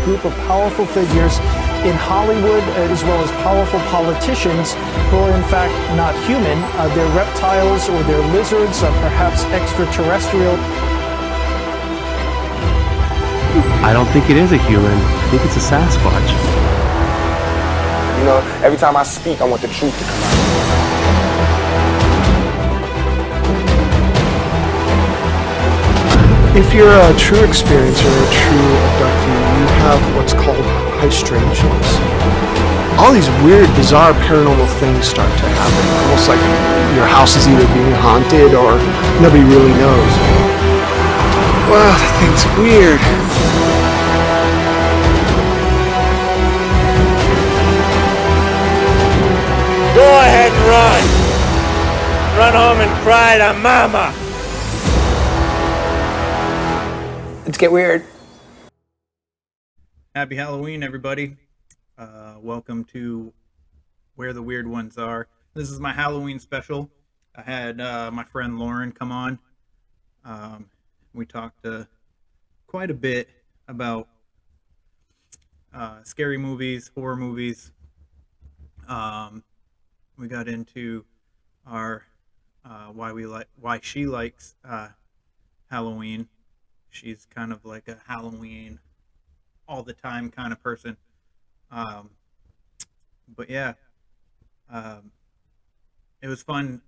group of powerful figures in Hollywood, as well as powerful politicians who are in fact not human. They're reptiles or they're lizards, perhaps extraterrestrial. I don't think it is a human. I think it's a Sasquatch. You know, every time I speak, I want the truth to come out. If you're a true experiencer or a true abductee, you have what's called high strangeness. All these weird, bizarre paranormal things start to happen. Almost like your house is either being haunted or nobody really knows. Wow, that thing's weird. Go ahead and run. Run home and cry to mama. Let's get weird. Happy Halloween, everybody. Welcome to Where the Weird Ones Are. This is my Halloween special. I had my friend Lauren come on. We talked quite a bit about scary movies, horror movies. We got into our why she likes Halloween. She's kind of like a Halloween all the time kind of person. But yeah, it was fun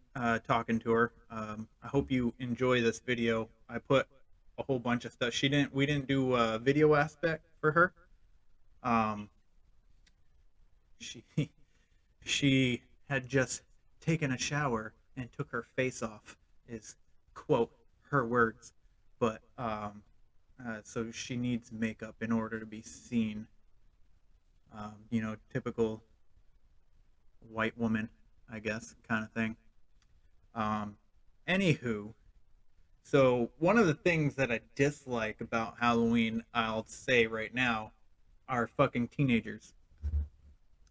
talking to her. I hope you enjoy this video. I put a whole bunch of stuff. We didn't do a video aspect for her. She had just taken a shower and took her face off, is quote her words. But so she needs makeup in order to be seen. You know, typical white woman, I guess, kind of thing. Anywho, so one of the things that I dislike about Halloween, I'll say right now, are fucking teenagers.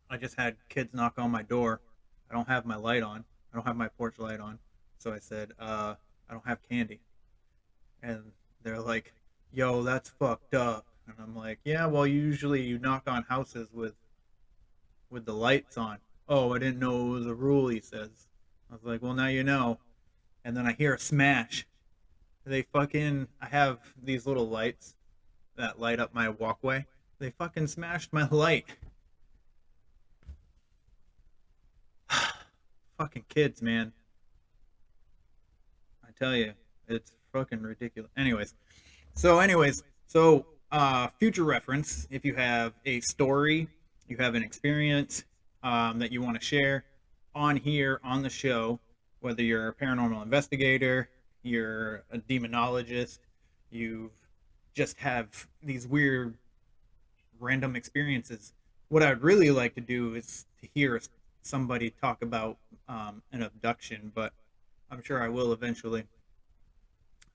I just had kids knock on my door. I don't have my light on. I don't have my porch light on. So I said, I don't have candy. And they're like, yo, that's fucked up. And I'm like, yeah, well, usually you knock on houses with the lights on. Oh, I didn't know it was a rule, he says. I was like, well, now you know. And then I hear a smash. I have these little lights that light up my walkway. They fucking smashed my light. Fucking kids, man. I tell you, it's fucking ridiculous. Anyways, so future reference, if you have a story, you have an experience that you want to share on here on the show, whether you're a paranormal investigator, you're a demonologist, you just have these weird random experiences. What I'd really like to do is to hear somebody talk about an abduction, but I'm sure I will eventually.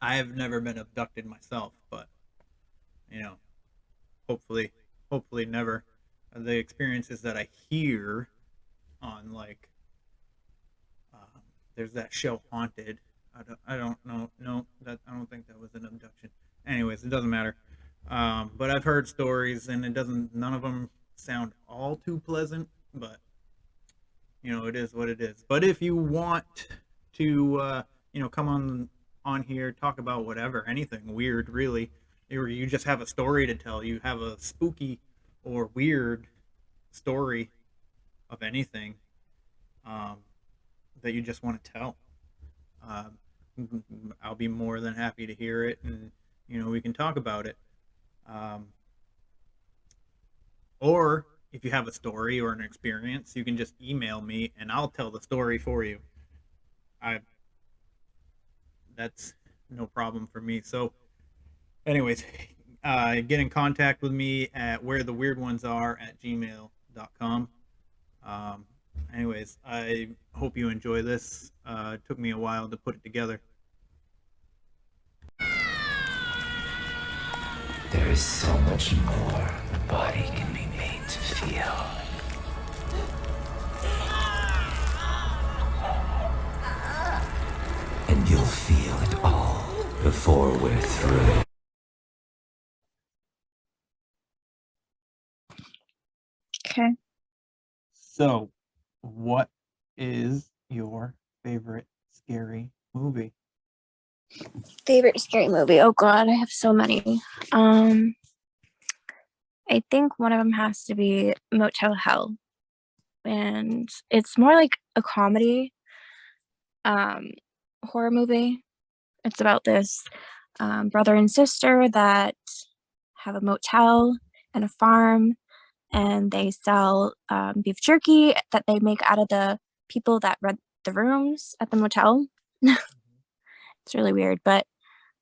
I have never been abducted myself, but you know, hopefully never. The experiences that I hear on, like, there's that show Haunted. I don't know. No, I don't think that was an abduction. Anyways, it doesn't matter. But I've heard stories, and none of them sound all too pleasant, but you know, it is what it is. But if you want to, you know, come on here, talk about whatever, anything weird, really, or you just have a story to tell, you have a spooky or weird story of anything that you just want to tell, I'll be more than happy to hear it, and you know, we can talk about it. Or if you have a story or an experience, you can just email me and I'll tell the story for you. That's no problem for me. So anyways, get in contact with me at wheretheweirdonesare@gmail.com. Anyways, I hope you enjoy this. It took me a while to put it together. There is so much more the body can be made to feel. And you'll feel it all before we're through. Okay. So, what is your favorite scary movie? Favorite scary movie? Oh God, I have so many. I think one of them has to be Motel Hell, and it's more like a comedy, um, horror movie. It's about this brother and sister that have a motel and a farm, and they sell beef jerky that they make out of the people that rent the rooms at the motel. It's really weird, but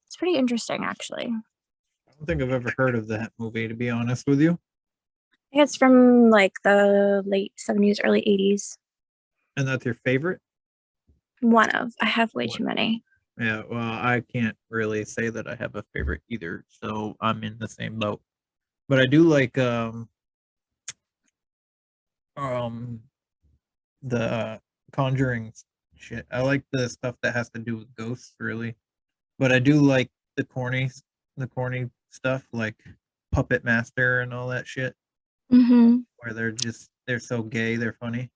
it's pretty interesting, actually. I don't think I've ever heard of that movie, to be honest with you. I think it's from like the late 70s, early 80s. And that's your favorite? One of. I have way too many. Yeah, well, I can't really say that I have a favorite either, so I'm in the same boat. But I do like the Conjuring shit. I like the stuff that has to do with ghosts, really. But I do like the corny stuff like Puppet Master and all that shit, Mm-hmm. where they're so gay, they're funny.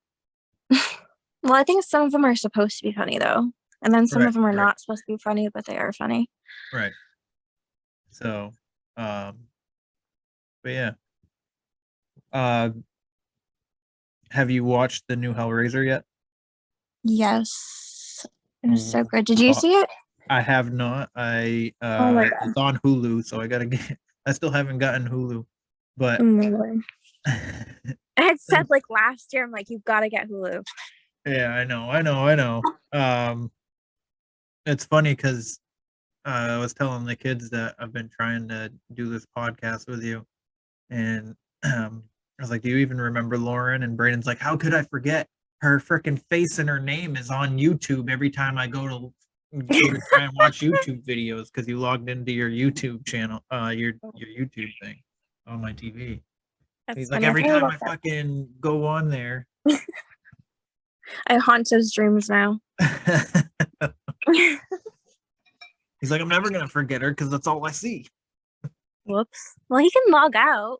Well, I think some of them are supposed to be funny, though. And then some Right, of them are right. not supposed to be funny, but they are funny. Right. So, but yeah. Have you watched the new Hellraiser yet? Yes. It was so Mm, good. Did you see it? I have not. Oh my God. It's on Hulu, so I gotta get. I still haven't gotten Hulu, but Oh my Lord. I had said like last year, I'm like, you've got to get Hulu. yeah, I know. It's funny because I was telling the kids that I've been trying to do this podcast with you, and I was like, "Do you even remember Lauren?" And Brayden's like, "How could I forget? Her freaking face and her name is on YouTube every time I go to try and watch YouTube videos because you logged into your YouTube channel, your YouTube thing on my TV." That's He's like, funny. every I time love I that. fucking go on there. I haunt those dreams now. He's like, I'm never gonna forget her because that's all I see. Whoops. Well, he can log out.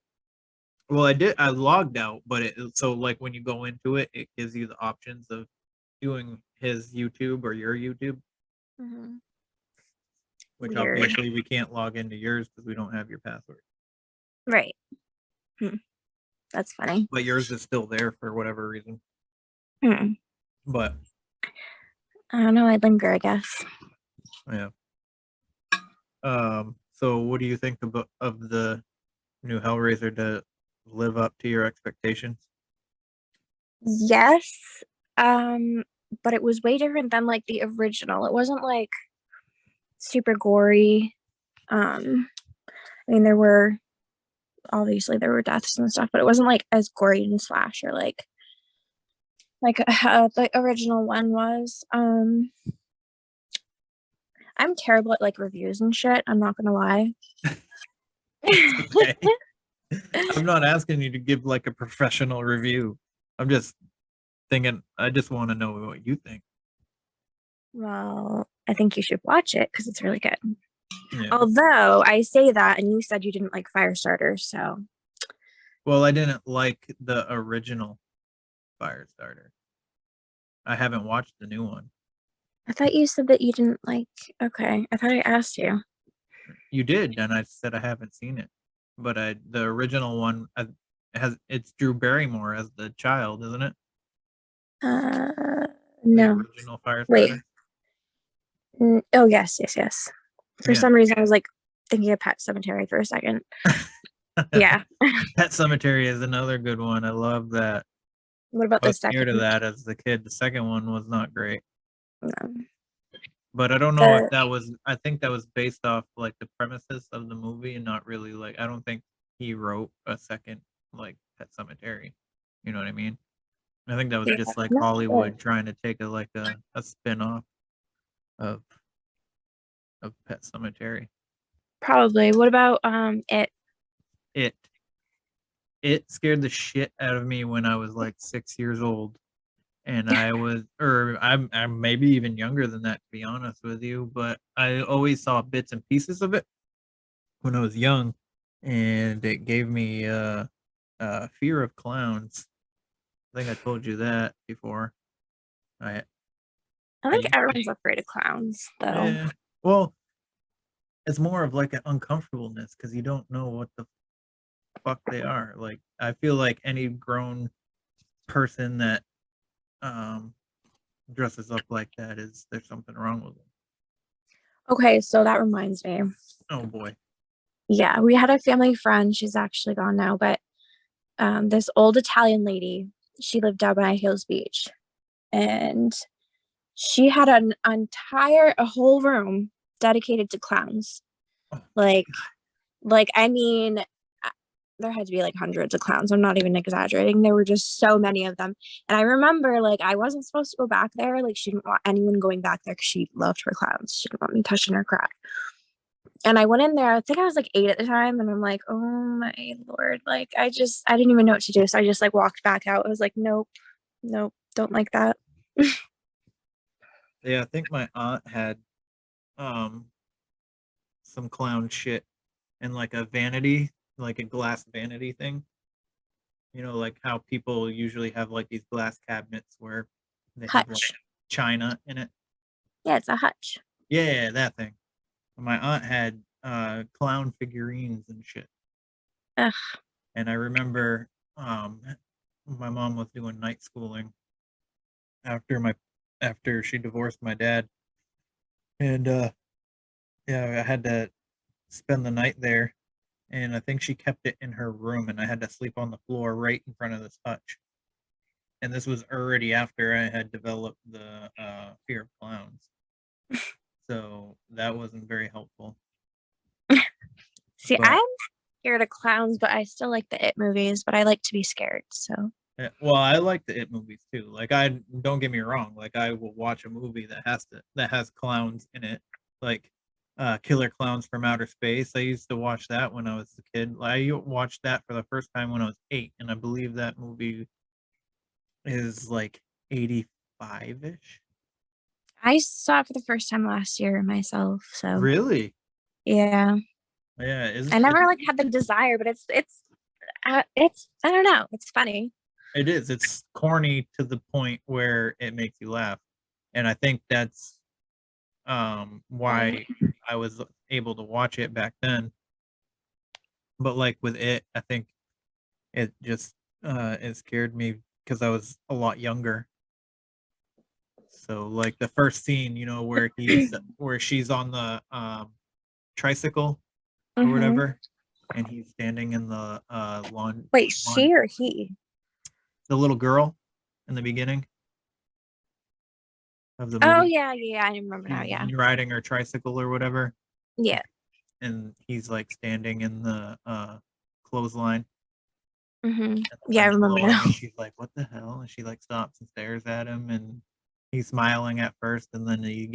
Well, I logged out, but so like when you go into it, it gives you the options of doing his YouTube or your YouTube, Mm-hmm. which Weird. obviously we can't log into yours because we don't have your password. Right. That's funny. But yours is still there for whatever reason. But I don't know. I linger, I guess. yeah. So what do you think of the new Hellraiser to live up to your expectations? Yes. But it was way different than like the original. It wasn't like super gory. I mean, there were deaths and stuff, but it wasn't like as gory and slasher like the original one was. I'm terrible at like reviews and shit. I'm not gonna lie. Okay. I'm not asking you to give like a professional review. I'm just thinking. I just want to know what you think. Well, I think you should watch it because it's really good. Yeah. Although I say that, and you said you didn't like Firestarter, so. Well, I didn't like the original Firestarter. I haven't watched the new one. I thought you said that you didn't like. Okay, I thought I asked you. You did, and I said I haven't seen it. But the original one it's Drew Barrymore as the child, isn't it? No. The original Firestarter. Wait. Oh yes. For some reason, I was like thinking of Pet Cemetery for a second. Yeah. Pet Cemetery is another good one. I love that. What about I the was second? scared of that as a kid. The second one was not great. No. But I don't know if that was. I think that was based off like the premises of the movie, and not really like. I don't think he wrote a second like Pet Cemetery. You know what I mean? I think that was just like Hollywood trying to take a spin-off of Pet Cemetery. Probably. What about it? It scared the shit out of me when I was like 6 years old, and I'm maybe even younger than that, to be honest with you. But I always saw bits and pieces of it when I was young, and it gave me fear of clowns. I think I told you that before. I I think everyone's afraid of clowns, though. yeah. Well, it's more of like an uncomfortableness because you don't know what the fuck they are. Like I feel like any grown person that dresses up like that there's something wrong with them. Okay, so that reminds me. Oh boy. Yeah, we had a family friend. She's actually gone now, but this old Italian lady, she lived down by Hills Beach, and she had a whole room dedicated to clowns. Like I mean, there had to be like hundreds of clowns. I'm not even exaggerating. There were just so many of them. And I remember like I wasn't supposed to go back there. Like she didn't want anyone going back there because she loved her clowns. She didn't want me touching her crap. And I went in there, I think I was like 8 at the time, and I'm like, oh my Lord. Like I didn't even know what to do. So I just like walked back out. I was like, nope, don't like that. Yeah, I think my aunt had some clown shit in like a vanity, like a glass vanity thing. You know, like how people usually have like these glass cabinets where they have like Hutch. china in it. Yeah, it's a hutch. Yeah, that thing. My aunt had clown figurines and shit. Ugh. And I remember my mom was doing night schooling after she divorced my dad. And yeah, I had to spend the night there, and I think she kept it in her room, and I had to sleep on the floor right in front of this hutch. And this was already after I had developed the fear of clowns, so that wasn't very helpful. See, But, I'm scared of clowns, but I still like the It movies, but I like to be scared, so. well, I like the It movies too. Like, I don't get me wrong. Like, I will watch a movie that has clowns in it, like Killer Clowns from Outer Space. I used to watch that when I was a kid. I watched that for the first time when I was 8, and I believe that movie is like 85-ish. I saw it for the first time last year myself, so. Really? Yeah. Yeah. I never like had the desire, but it's I don't know. It's funny. It is. It's corny to the point where it makes you laugh, and I think that's why I was able to watch it back then. But like with it, I think it just it scared me because I was a lot younger. So like the first scene, you know, where she's on the tricycle or whatever, and he's standing in the lawn. Wait, she or he? The little girl in the beginning of the movie. Oh yeah, I remember now. Yeah, riding her tricycle or whatever. Yeah. And he's like standing in the clothesline. Yeah, I remember now. And she's like, "What the hell?" And she like stops and stares at him, and he's smiling at first, and then he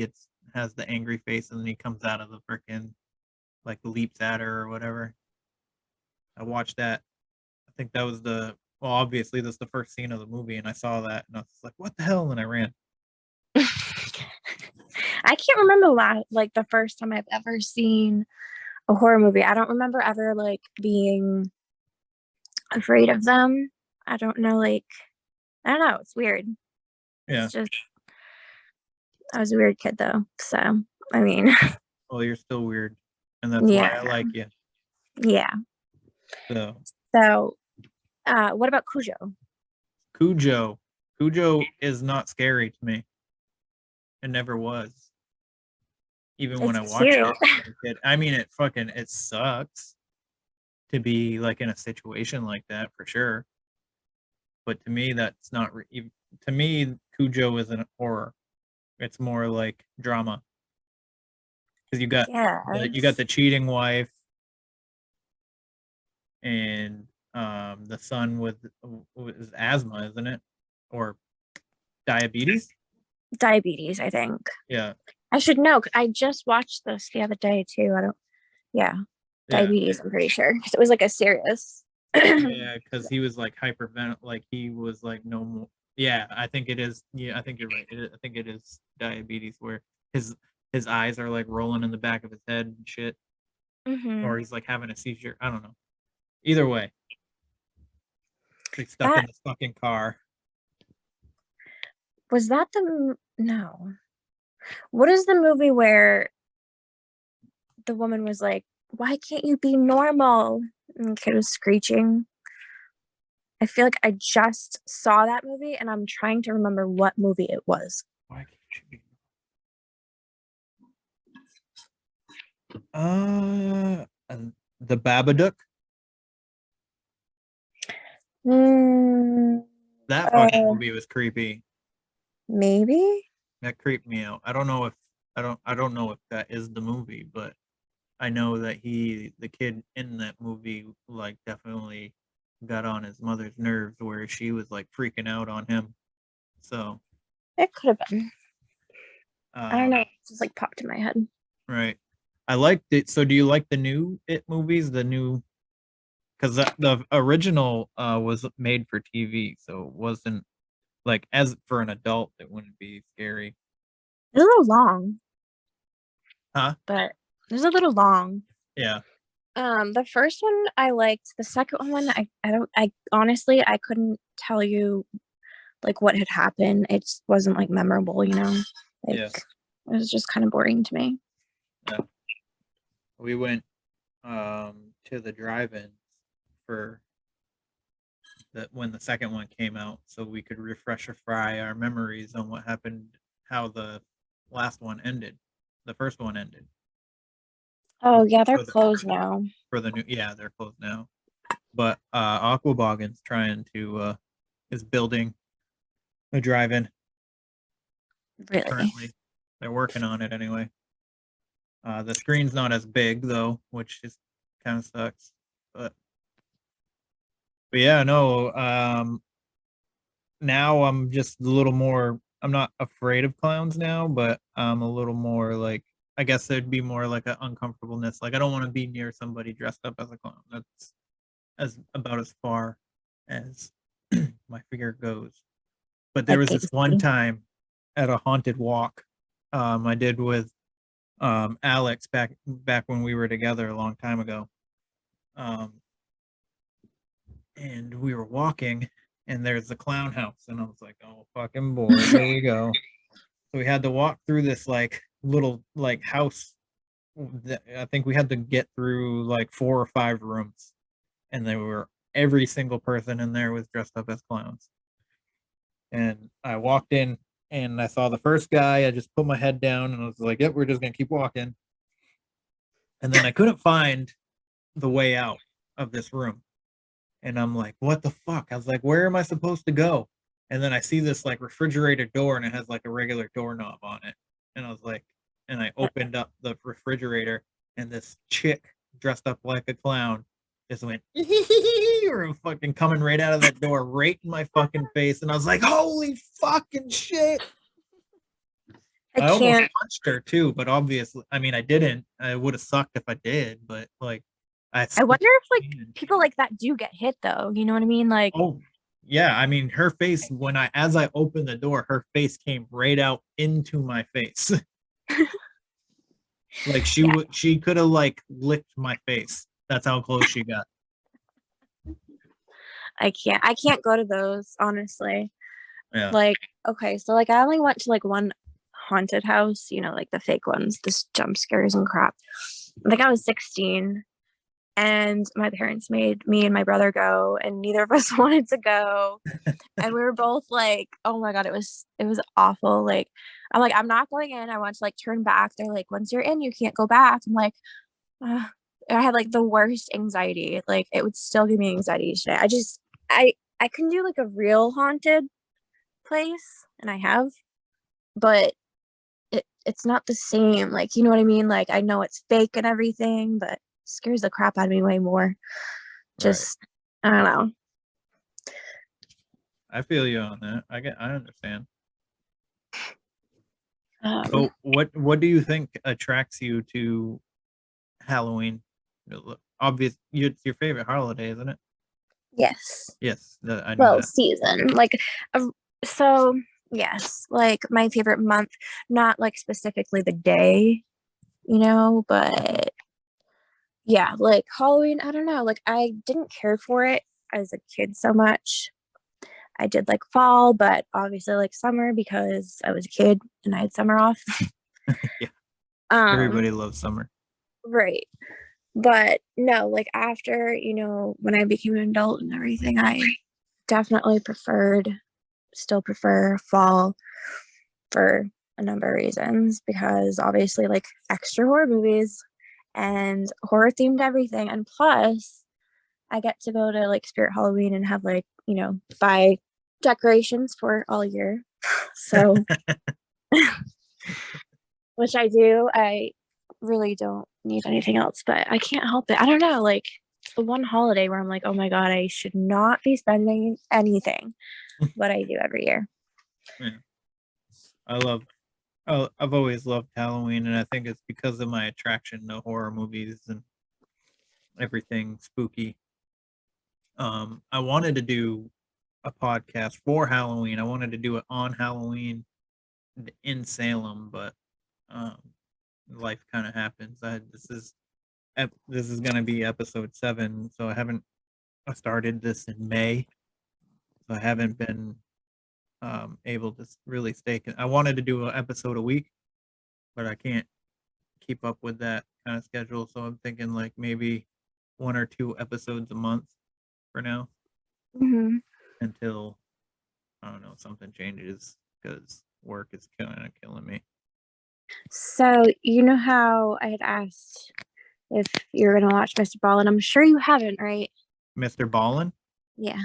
has the angry face, and then he comes out of the frickin' like leaps at her or whatever. I watched that. I think that was obviously that's the first scene of the movie, and I saw that, and I was like, "What the hell?" And I ran. I can't remember like the first time I've ever seen a horror movie. I don't remember ever like being afraid of them. I don't know, like I don't know. It's weird. Yeah. It's just I was a weird kid though, so I mean. Well, you're still weird, and that's why I like you. Yeah. So, what about Cujo? Cujo is not scary to me. It never was. Even when I watched it as a kid. I mean, it sucks to be like in a situation like that for sure. But to me, that's not. To me, Cujo isn't horror. It's more like drama. Because you got the cheating wife and the son with asthma, isn't it? Or diabetes? Diabetes, I think. Yeah. I should know. I just watched this the other day too. Diabetes, I'm pretty sure. Because it was like a serious. Yeah, because he was like hypervent, like he was like no more. Yeah, I think it is. Yeah, I think you're right. I think it is diabetes where his eyes are like rolling in the back of his head and shit, or he's like having a seizure. I don't know. Either way, They stuck in this fucking car. Was that no. What is the movie where the woman was like, why can't you be normal? And the kid was screeching. I feel like I just saw that movie and I'm trying to remember what movie it was. Why can't you be? The Babadook. That fucking movie was creepy. Maybe. That creeped me out. I don't know if that is the movie, but I know that the kid in that movie, like, definitely got on his mother's nerves where she was like freaking out on him. So it could have been. I don't know. It just like popped in my head. Right. I liked it. So do you like the new It movies? The new, because the original was made for TV, so it wasn't like, as for an adult, it wouldn't be scary. It's a little long. Huh? But it was a little long. Yeah. The first one I liked. The second one, I honestly I couldn't tell you like what had happened. It just wasn't like memorable, you know. Like, Yeah. it was just kind of boring to me. Yeah. We went to the drive-in for when the second one came out, so we could refresh or fry our memories on what happened, how the last one ended, the first one ended. Oh yeah, they're closed now. For the new, yeah, they're closed now. But Aquaboggin's trying to is building a drive-in. Really? Currently, they're working on it anyway. The screen's not as big though, which is kind of sucks. But yeah, no. Now I'm just a little more. I'm not afraid of clowns now, but I'm a little more like. I guess there'd be more like an uncomfortableness. Like, I don't want to be near somebody dressed up as a clown. That's about as far as my fear goes. But there was this one time at a haunted walk I did with Alex back when we were together a long time ago. And we were walking, and there's the clown house, and I was like, oh fucking boy, here we go. So we had to walk through this like little like house that I think we had to get through like 4 or 5 rooms, and every single person in there was dressed up as clowns. And I walked in and I saw the first guy. I just put my head down and I was like, yep, we're just gonna keep walking. And then I couldn't find the way out of this room. And I'm like, what the fuck? I was like, where am I supposed to go? And then I see this like refrigerator door, and it has like a regular doorknob on it. And I was like, and I opened up the refrigerator, and this chick dressed up like a clown just went or fucking coming right out of that door, right in my fucking face. And I was like, holy fucking shit. I almost punched her too, but obviously, I mean, I didn't. I would have sucked if I did, but like, I wonder if like people like that do get hit though. You know what I mean? Like, oh yeah, I mean, her face as I opened the door, her face came right out into my face. Like she could have like licked my face. That's how close she got. I can't go to those, honestly. Yeah. Like, okay, so like I only went to like one haunted house, you know, like the fake ones, just jump scares and crap. Like I was 16 and my parents made me and my brother go, and neither of us wanted to go. And we were both like, oh my god, it was awful. Like, I'm like, I'm not going in. I want to like turn back. They're like, once you're in, you can't go back. I'm like, I had like the worst anxiety. Like, it would still give me anxiety today. I can do like a real haunted place, and I have, but it's not the same. Like, you know what I mean? Like, I know it's fake and everything, but it scares the crap out of me way more. Just, right. I don't know. I feel you on that. I understand. So what do you think attracts you to Halloween? Obvious, it's your favorite holiday, isn't it? Yes. Yes, I know that. Season. Like, so yes, like my favorite month, not like specifically the day, you know, but yeah, like Halloween, I don't know, like I didn't care for it as a kid so much. I did like fall, but obviously like summer because I was a kid and I had summer off. Yeah, Um, everybody loves summer. right. But no, like after, when I became an adult and everything, I definitely still prefer fall for a number of reasons, because obviously like extra horror movies and horror themed everything. And plus I get to go to like Spirit Halloween and have like, buy decorations for all year. So, which I do. I really don't need anything else, but I can't help it. I don't know. Like, it's the one holiday where I'm like, oh my God, I should not be spending anything, but I do every year. Yeah. I've always loved Halloween, and I think it's because of my attraction to horror movies and everything spooky. I wanted to do a podcast for Halloween. I wanted to do it on Halloween in Salem, but life kind of happens. This is gonna be episode 7, so I started this in May, so I haven't been able to really stay. I wanted to do an episode a week, but I can't keep up with that kind of schedule. So I'm thinking like maybe 1 or 2 episodes a month for now, Mm-hmm. until I don't know, something changes, because work is killing me. So, you know how I had asked if you're going to watch Mr. Ball, and I'm sure you haven't, right? Mr. Ballin? Yeah.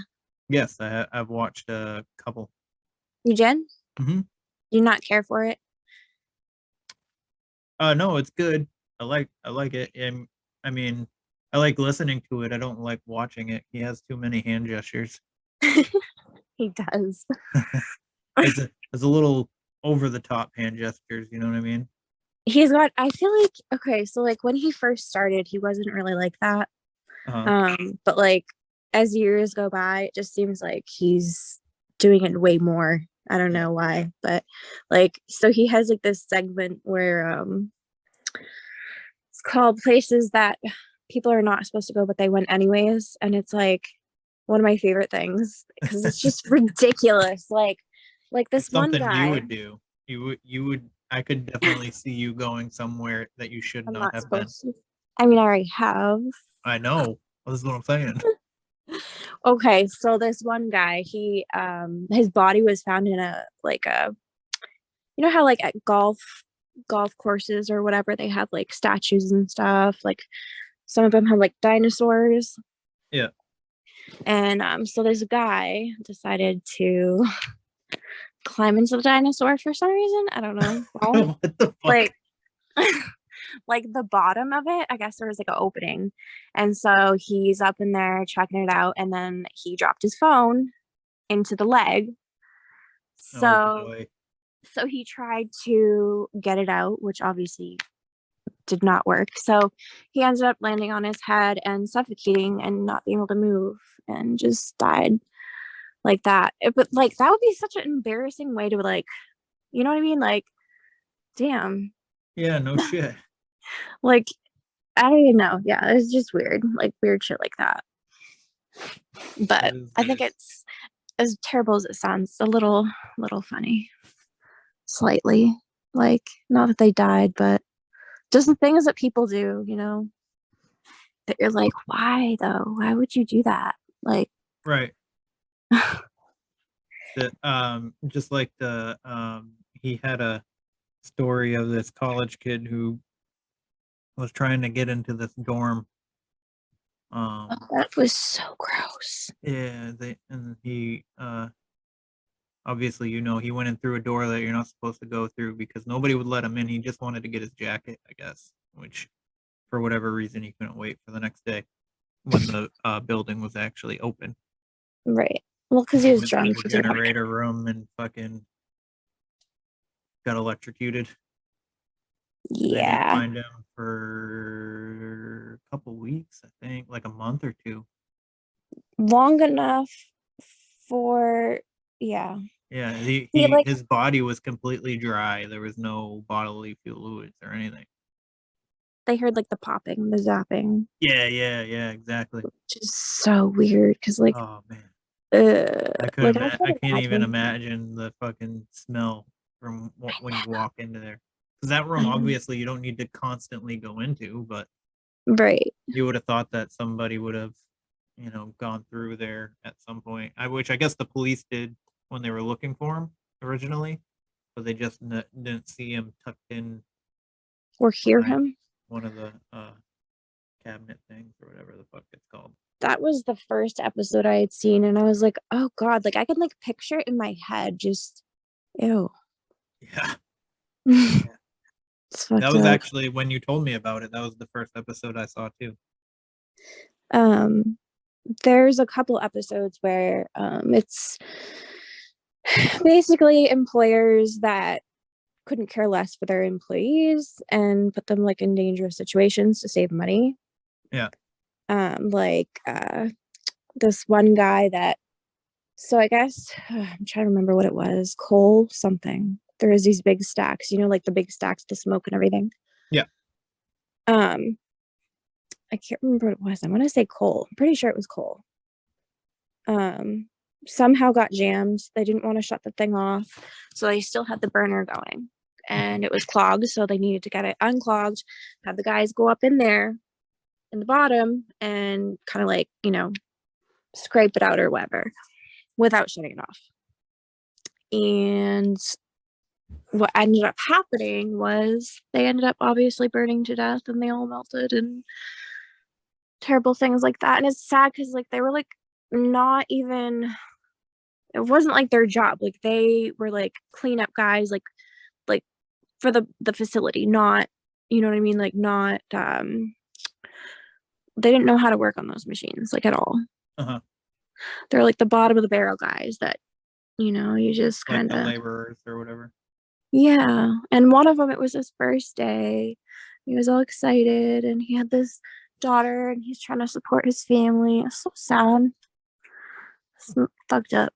Yes, I've watched a couple. You did? Mm-hmm. Do you not care for it? No, it's good. I like it. And I mean, I like listening to it. I don't like watching it. He has too many hand gestures. He does. It's a little over the top hand gestures, you know what I mean? I feel like, okay, so like when he first started, he wasn't really like that. But like as years go by, it just seems like he's doing it way more. I don't know why, but like, so he has like this segment where it's called Places That People Are Not Supposed to Go, but They Went Anyways. And it's like one of my favorite things because it's just ridiculous. Like this It's one something guy. you would do. You would. I could definitely see you going somewhere that you should I'm not not have been. supposed to. I mean, I already have. I know. This is what I'm saying. Okay, so this one guy, he his body was found in a you know how like at golf courses or whatever, they have like statues and stuff, like some of them have like dinosaurs. Yeah. And so this guy decided to climb into the dinosaur for some reason. I don't know why. What the fuck? Like like the bottom of it, I guess there was like an opening, and so he's up in there checking it out, and then he dropped his phone into the leg. Oh boy. So he tried to get it out, which obviously did not work. So he ended up landing on his head and suffocating and not being able to move, and just died like that. But like that would be such an embarrassing way to, like, you know what I mean? Like, damn. Yeah, no shit. Like, I don't even know. Yeah, it's just weird. Like weird shit like that. But I think it's, as terrible as it sounds, a little funny. Slightly. Like, not that they died, but just the things that people do, that you're like, why though? Why would you do that? Like, Right. Just like he had a story of this college kid who was trying to get into this dorm. that was so gross. Yeah, he obviously, he went in through a door that you're not supposed to go through because nobody would let him in. He just wanted to get his jacket, I guess, which for whatever reason he couldn't wait for the next day when the building was actually open. Right. Well, because he was Went drunk. to the generator room and fucking got electrocuted. They didn't Yeah. find him for a couple weeks, I think, like a month or 2. Long enough for, yeah. Yeah, his body was completely dry. There was no bodily fluids or anything. they heard like the popping, the zapping, Yeah, exactly. which is so weird because like Oh man, like I I could can't even imagine. imagine the fucking smell from when you walk into there. Because that room, I know. obviously, you don't need to constantly go into, but Right. you would have thought that somebody would have, gone through there at some point. Which I guess the police did when they were looking for him originally, but they just didn't see him tucked in Or hear behind him. one of the cabinet things or whatever the fuck it's called. That was the first episode I had seen, and I was like, oh god, like I could like picture it in my head, just ew. Yeah. It's That fucked was up. actually when you told me about it. That was the first episode I saw too. There's a couple episodes where it's basically employers that couldn't care less for their employees and put them like in dangerous situations to save money. Yeah. Like this one guy that, so I guess I'm trying to remember what it was, coal something. There was these big stacks, like the big stacks, the smoke and everything. Yeah. I can't remember what it was. I want to say coal. I'm pretty sure it was coal. Somehow got jammed. They didn't want to shut the thing off, so they still had the burner going, and it was clogged, so they needed to get it unclogged, have the guys go up in there in the bottom and kind of like, scrape it out or whatever without shutting it off. And what ended up happening was they ended up obviously burning to death, and they all melted and terrible things like that. And it's sad because like they were like not even, it wasn't like their job, like they were like cleanup guys, like for the facility, not, you know what I mean, like not they didn't know how to work on those machines like at all. They're like the bottom of the barrel guys that, you just like kind the of laborers or whatever. Yeah. And one of them, it was his first day. He was all excited, and he had this daughter, and he's trying to support his family. It's so sad. It's fucked up.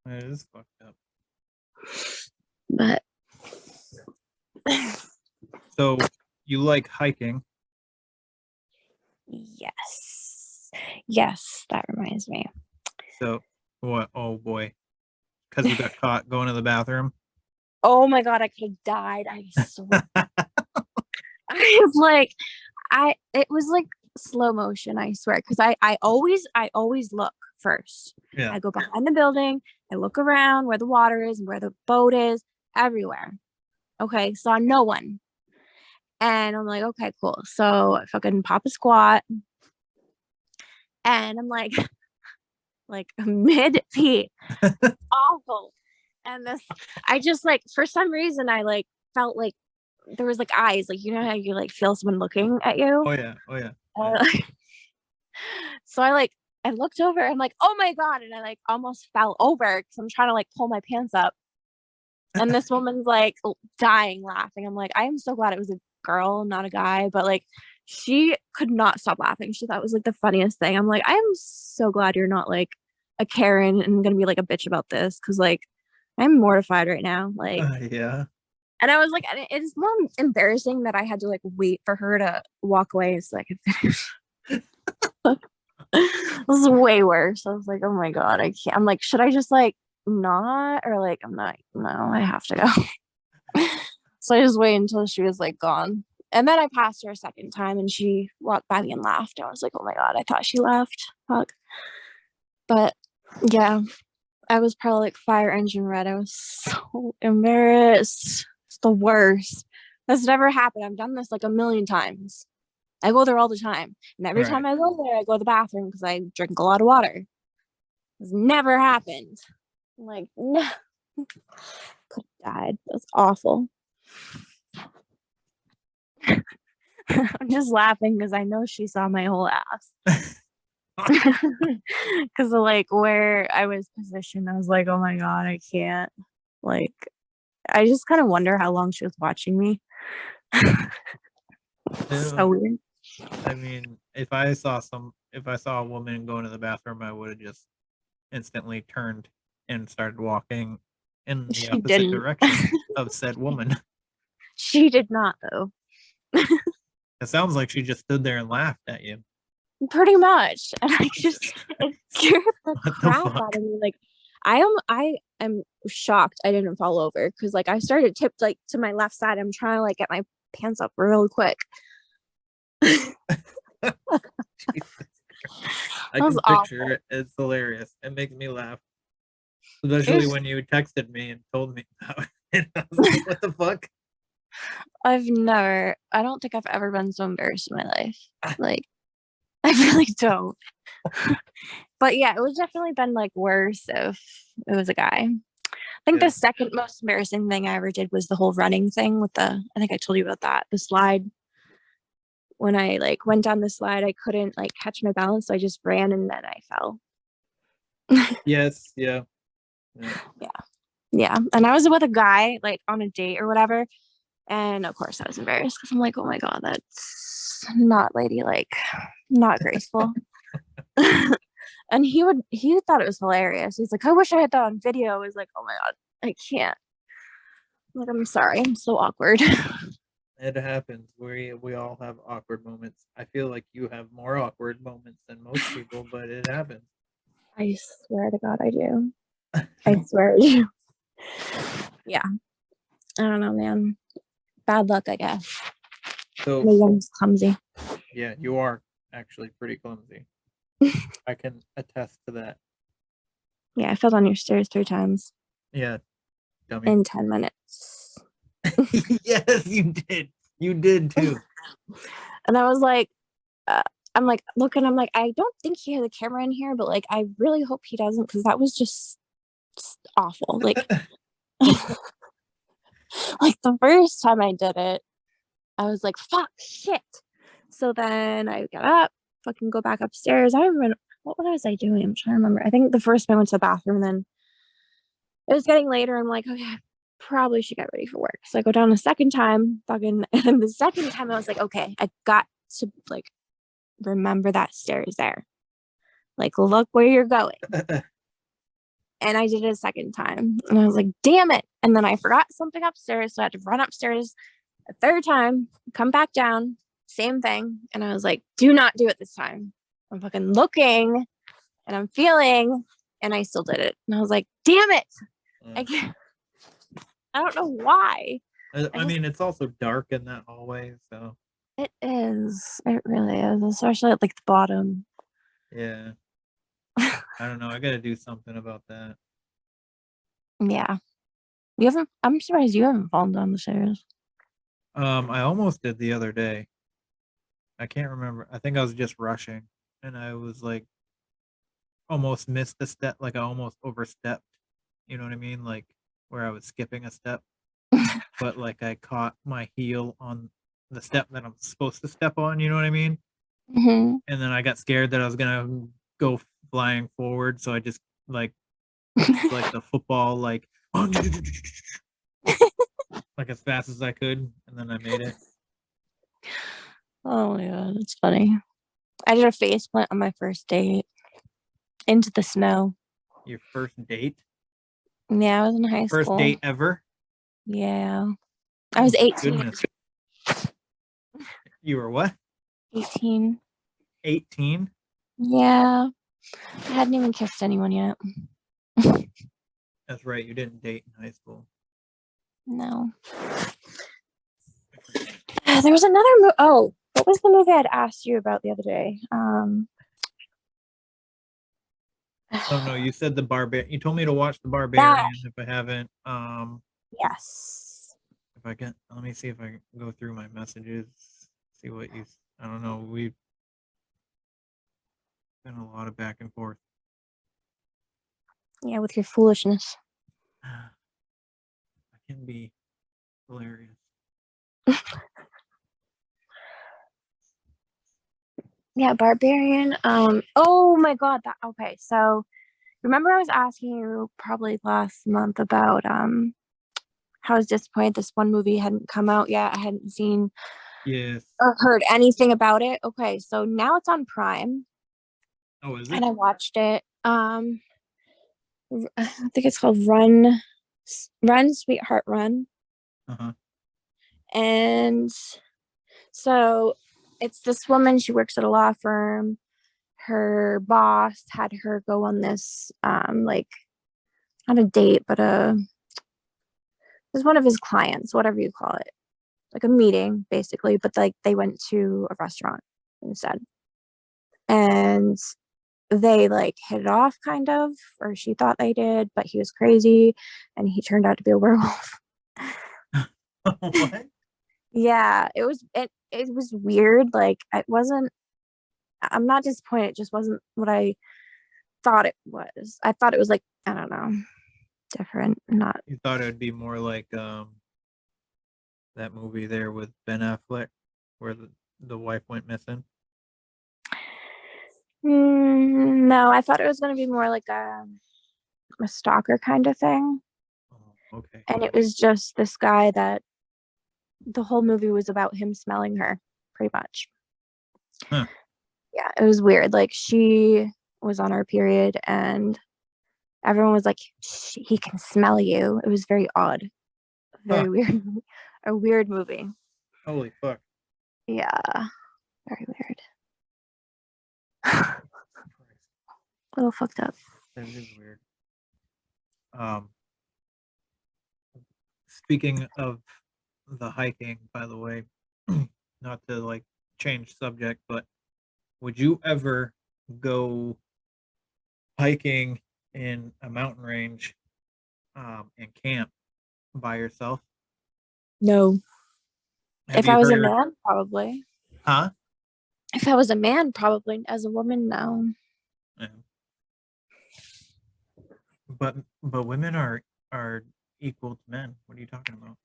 It is fucked up. But so you like hiking? Yes, that reminds me. So what? Oh boy, because you got caught going to the bathroom. Oh my god, I could have died. I swear. I was like, it was like slow motion, I swear, because I always look first. Yeah. I go behind the building, I look around where the water is and where the boat is, everywhere. Okay, saw no one. And I'm like, okay, cool. So I fucking pop a squat, and I'm like mid pee. Awful. And this, I just like, for some reason I like felt like there was like eyes, like, how you like feel someone looking at you. Oh yeah. So I looked over, I'm like, oh my god, and I like almost fell over because I'm trying to like pull my pants up, and this woman's like dying laughing. I'm like, I am so glad it was a girl, not a guy, but like she could not stop laughing. She thought it was like the funniest thing. I'm like, I am so glad you're not like a Karen and gonna be like a bitch about this, because like I'm mortified right now. Like yeah. And I was like, it's more embarrassing that I had to like wait for her to walk away so I could finish. This was way worse. I was like, oh my god, I can't. I'm like, should I just like not, or like I'm not? No, I have to go. So I just waited until she was like gone, and then I passed her a second time, and she walked by me and laughed. I was like, oh my god, I thought she left. Fuck. But yeah, I was probably like fire engine red. I was so embarrassed. It's the worst. That's never happened. I've done this like a million times. I go there all the time. And every time I go there, I go to the bathroom because I drink a lot of water. It's never happened. I'm like, no. Could have died. That's awful. I'm just laughing because I know she saw my whole ass. Because of like where I was positioned, I was like, oh my god, I can't. Like, I just kind of wonder how long she was watching me. So weird. I mean, if I saw a woman going to the bathroom, I would have just instantly turned and started walking in the opposite direction of said woman. She did not, though. It sounds like she just stood there and laughed at you. Pretty much. And I just it scared the What the crap fuck? out of me. Like I am shocked I didn't fall over because like I started tipped like to my left side. I'm trying to like get my pants up real quick. Jesus Christ. I That was can picture it. It's hilarious. It makes me laugh. Especially when you texted me and told me about it. I was like, what the fuck? I don't think I've ever been so embarrassed in my life. Like, I really don't. But yeah, it would definitely been like worse if it was a guy. I think Yeah. the second most embarrassing thing I ever did was the whole running thing with I think I told you about that. The slide. When I like went down the slide, I couldn't like catch my balance, so I just ran and then I fell. Yes, yeah. Yeah. And I was with a guy like on a date or whatever. And of course I was embarrassed because I'm like, oh my God, that's not ladylike, not graceful. And he thought it was hilarious. He's like, I wish I had that on video. I was like, oh my God, I can't. I'm like, I'm sorry, I'm so awkward. It happens. We all have awkward moments. I feel like you have more awkward moments than most people, but it happens. I swear to God, I do. I swear I do. Yeah. I don't know, man. Bad luck, I guess. So Maybe I'm just clumsy. yeah, you are actually pretty clumsy. I can attest to that. Yeah, I fell down your stairs 3 times Yeah, dummy. in 10 minutes. Yes, you did. You did too. And I was like, I'm like, looking, I'm like, I don't think he has a camera in here, but like, I really hope he doesn't because that was just awful. Like, like the first time I did it, I was like, fuck, shit. So then I got up, fucking go back upstairs. I don't remember what was I doing. I'm trying to remember. I think the first time I went to the bathroom, and then it was getting later. I'm like, okay, I probably should get ready for work. So I go down a second time, fucking, and then the second time I was like, okay, I got to like remember that stair is there. Like, look where you're going. And I did it a second time. And I was like, damn it. And then I forgot something upstairs. So I had to run upstairs a third time, come back down, same thing. And I was like, do not do it this time. I'm fucking looking and I'm feeling, and I still did it. And I was like, damn it. I can't. I don't know why. I mean, it's also dark in that hallway, so. It is. It really is, especially at like the bottom. Yeah. I don't know. I gotta do something about that. Yeah. You haven't. I'm surprised you haven't fallen down the stairs. I almost did the other day. I can't remember. I think I was just rushing, and I was like, almost missed a step. Like I almost overstepped. You know what I mean? Like where I was skipping a step, but like I caught my heel on the step that I'm supposed to step on. You know what I mean? Mm-hmm. And then I got scared that I was gonna go flying forward, so I just like the football, like like as fast as I could, and then I made it. Oh my God, that's funny. I did a face plant on my first date into the snow. Your first date? Yeah, I was in high First school. date ever? Yeah. I was 18. Goodness. You were what? 18. 18? Yeah. I hadn't even kissed anyone yet. That's right, you didn't date in high school. No. There was another movie. Oh, what was the movie I'd asked you about the other day? Oh no, you said the Barbarian. You told me to watch the Barbarian if I haven't. Yes. If I can, let me see if I can go through my messages. See what you. I don't know. We've been a lot of back and forth. Yeah, with your foolishness. I can be hilarious. Yeah, Barbarian. Oh my God. Okay. So remember I was asking you probably last month about how I was disappointed this one movie hadn't come out yet. I hadn't seen or heard anything about it. Okay, so now it's on Prime. Oh, is it? And I watched it. I think it's called Run, Sweetheart, Run. Uh-huh. And so it's this woman. She works at a law firm. Her boss had her go on this, like, not a date, but it was one of his clients, whatever you call it, like a meeting, basically. But like they went to a restaurant instead, and they like hit it off, kind of, or she thought they did, but he was crazy, and he turned out to be a werewolf. What? Yeah, it was weird. Like it wasn't. I'm not disappointed. It just wasn't what I thought it was. I thought it was like, I don't know, different. Not. You thought it would be more like that movie there with Ben Affleck, where the wife went missing. No, I thought it was going to be more like a stalker kind of thing. Oh, okay. And it was just this guy that the whole movie was about him smelling her, pretty much. Huh. Yeah, it was weird. Like she was on her period and everyone was like, he can smell you. It was very odd. Very weird. A weird movie. Holy fuck. Yeah. Very weird. A little fucked up. That is weird. Speaking of the hiking, by the way, not to like change subject, but would you ever go hiking in a mountain range and camp by yourself? No. Have If I you was a heard? man, probably. Huh? If I was a man, probably. As a woman, no. Yeah. But women are equal to men. What are you talking about?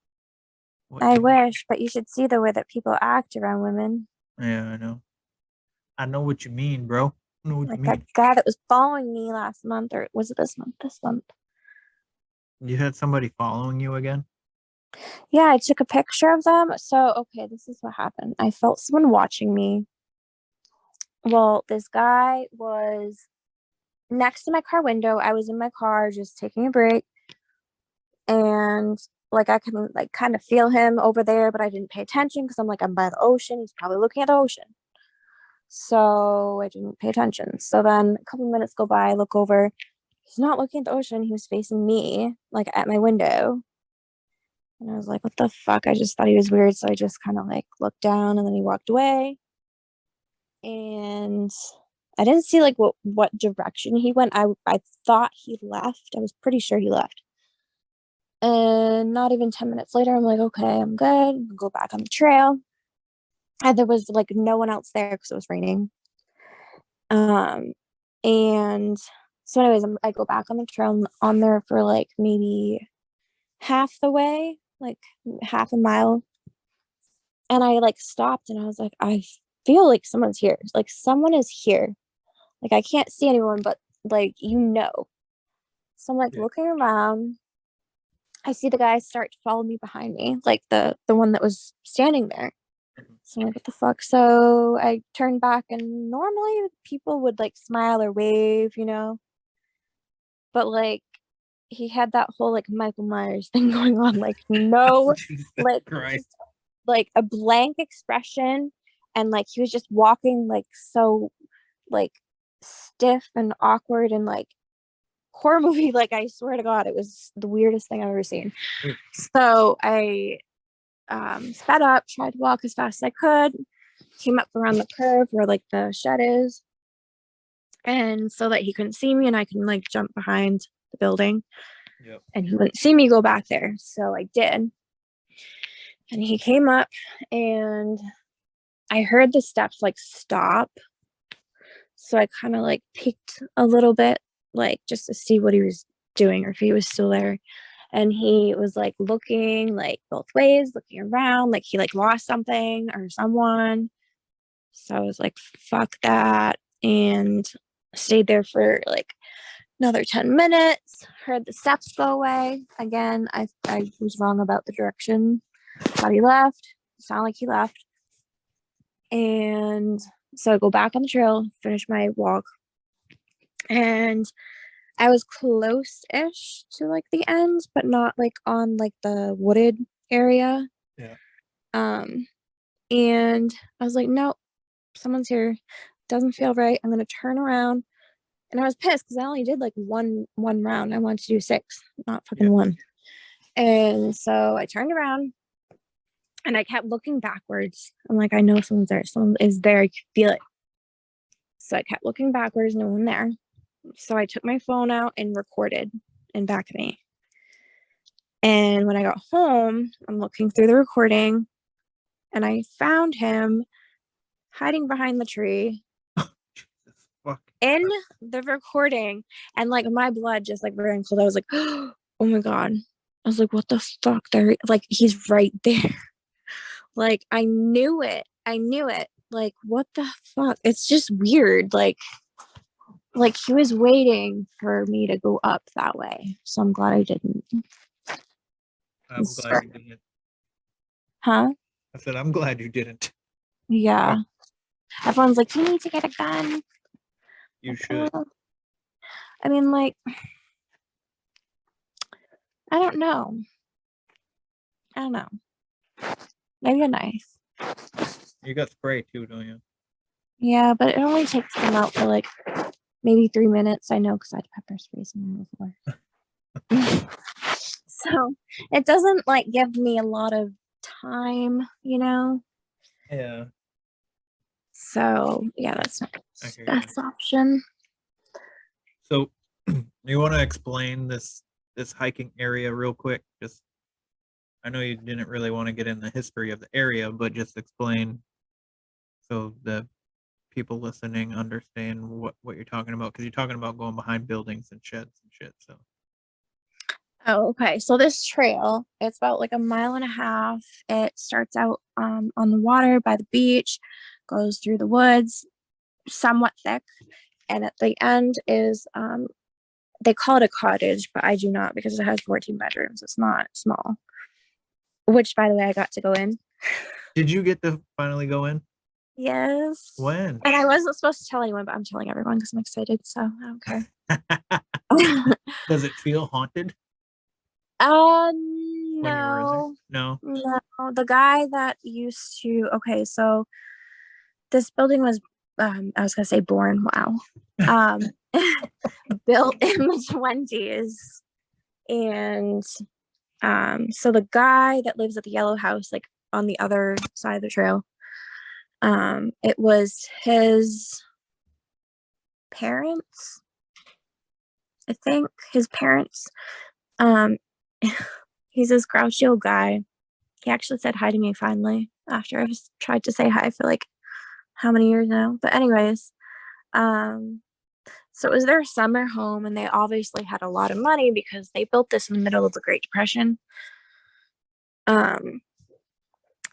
What I do you- wish, but you should see the way that people act around women. Yeah, I know. I know what you mean, bro. I know what Like you that mean. guy that was following me last month, or was it this month? This month. You had somebody following you again? Yeah, I took a picture of them. So, okay, this is what happened. I felt someone watching me. Well, this guy was next to my car window. I was in my car just taking a break. And like I can like kind of feel him over there, but I didn't pay attention because I'm like, I'm by the ocean. He's probably looking at the ocean. So I didn't pay attention. So then a couple minutes go by, I look over. He's not looking at the ocean. He was facing me, like at my window. And I was like, what the fuck? I just thought he was weird. So I just kind of like looked down and then he walked away. And I didn't see like what direction he went. I thought he left. I was pretty sure he left. And not even 10 minutes later, I'm like, okay, I'm good. I'll go back on the trail. And there was like no one else there because it was raining. And so anyways, I go back on the trail. I'm on there for like maybe half the way, like half a mile. And I like stopped and I was like, I feel like someone's here. Like someone is here. Like I can't see anyone, but like, you know. So I'm like looking around. I see the guy start to follow me behind me, like the one that was standing there. So I'm like, what the fuck? So I turned back and normally people would like smile or wave, you know. But like he had that whole like Michael Myers thing going on, like no like Christ. like a blank expression, and like he was just walking like so like stiff and awkward and like horror movie. Like I swear to God, it was the weirdest thing I've ever seen. So I sped up, tried to walk as fast as I could, came up around the curve where like the shed is, and so that he couldn't see me and I can like jump behind the building. Yep. And he wouldn't see me go back there. So I did. And he came up and I heard the steps like stop. So I kind of like peeked a little bit, like just to see what he was doing or if he was still there. And he was like looking like both ways, looking around, like he like lost something or someone. So I was like, fuck that. And stayed there for like another 10 minutes, heard the steps go away. Again, I was wrong about the direction. Thought he left. It sounded like he left. And so I go back on the trail, finish my walk. And I was close-ish to like the end, but not like on like the wooded area. Yeah. And I was like, nope, someone's here. Doesn't feel right. I'm gonna turn around. And I was pissed because I only did like one round. I wanted to do 6, not fucking 1. And so I turned around and I kept looking backwards. I'm like, I know someone's there. Someone is there. I can feel it. So I kept looking backwards, no one there. So I took my phone out and recorded in back of me. And when I got home, I'm looking through the recording and I found him hiding behind the tree in the recording. And like my blood just like ran cold. I was like, oh my God. I was like, what the fuck? Like, he's right there. Like, I knew it. Like, what the fuck? It's just weird. Like he was waiting for me to go up that way. So I'm glad I didn't. I'm glad you didn't. Huh? I said, I'm glad you didn't. Yeah. Everyone's like, you need to get a gun. You should. I mean, like, I don't know. Maybe a knife. You got spray too, don't you? Yeah, but it only takes them out for like maybe 3 minutes. I know because I had pepper spray somewhere before. So it doesn't like give me a lot of time, you know? Yeah. So yeah, that's not the best option. So you want to explain this hiking area real quick? Just, I know you didn't really want to get in the history of the area, but just explain so the people listening understand what you're talking about, because you're talking about going behind buildings and sheds and shit. So Oh, okay. So this trail, it's about like 1.5 miles. It starts out on the water by the beach, goes through the woods, somewhat thick, and at the end is they call it a cottage, but I do not because it has 14 bedrooms. It's not small. Which, by the way, I got to go in. did you get to finally go in? Yes. When? And I wasn't supposed to tell anyone, but I'm telling everyone because I'm excited, so I don't care. Does it feel haunted? No. No. The guy that used to, okay, so this building was, I was gonna say born, wow. Built in the 20s. And so the guy that lives at the yellow house, like on the other side of the trail, it was his parents, I think. His parents. He's this grouchy old guy. He actually said hi to me finally after I just tried to say hi for like how many years now. But anyways, so it was their summer home and they obviously had a lot of money because they built this in the middle of the Great Depression.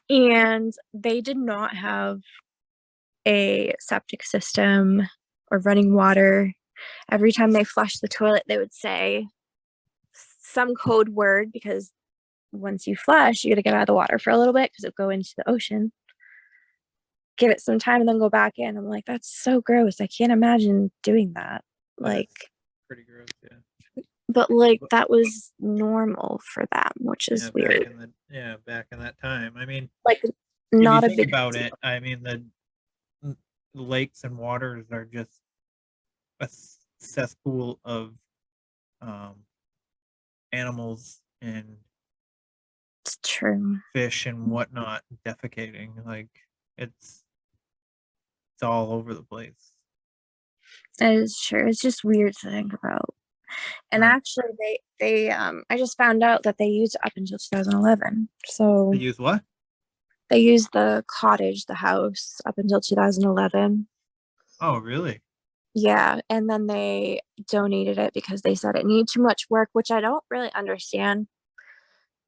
And they did not have a septic system or running water. Every time they flushed the toilet, they would say some code word because once you flush, you got to get out of the water for a little bit because it'll go into the ocean. Give it some time and then go back in. I'm like, that's so gross. I can't imagine doing that. Like, pretty gross, yeah. But like that was normal for them, which is weird. Back in that time. I mean, like not if a you big think about deal. it. I mean, the lakes and waters are just a cesspool of animals and It's true. fish and whatnot defecating. Like it's all over the place. It is true. It's just weird to think about. And actually, they I just found out that they used it up until 2011. So they use what? They used the cottage, the house, up until 2011. Oh, really? Yeah, and then they donated it because they said it needed too much work, which I don't really understand.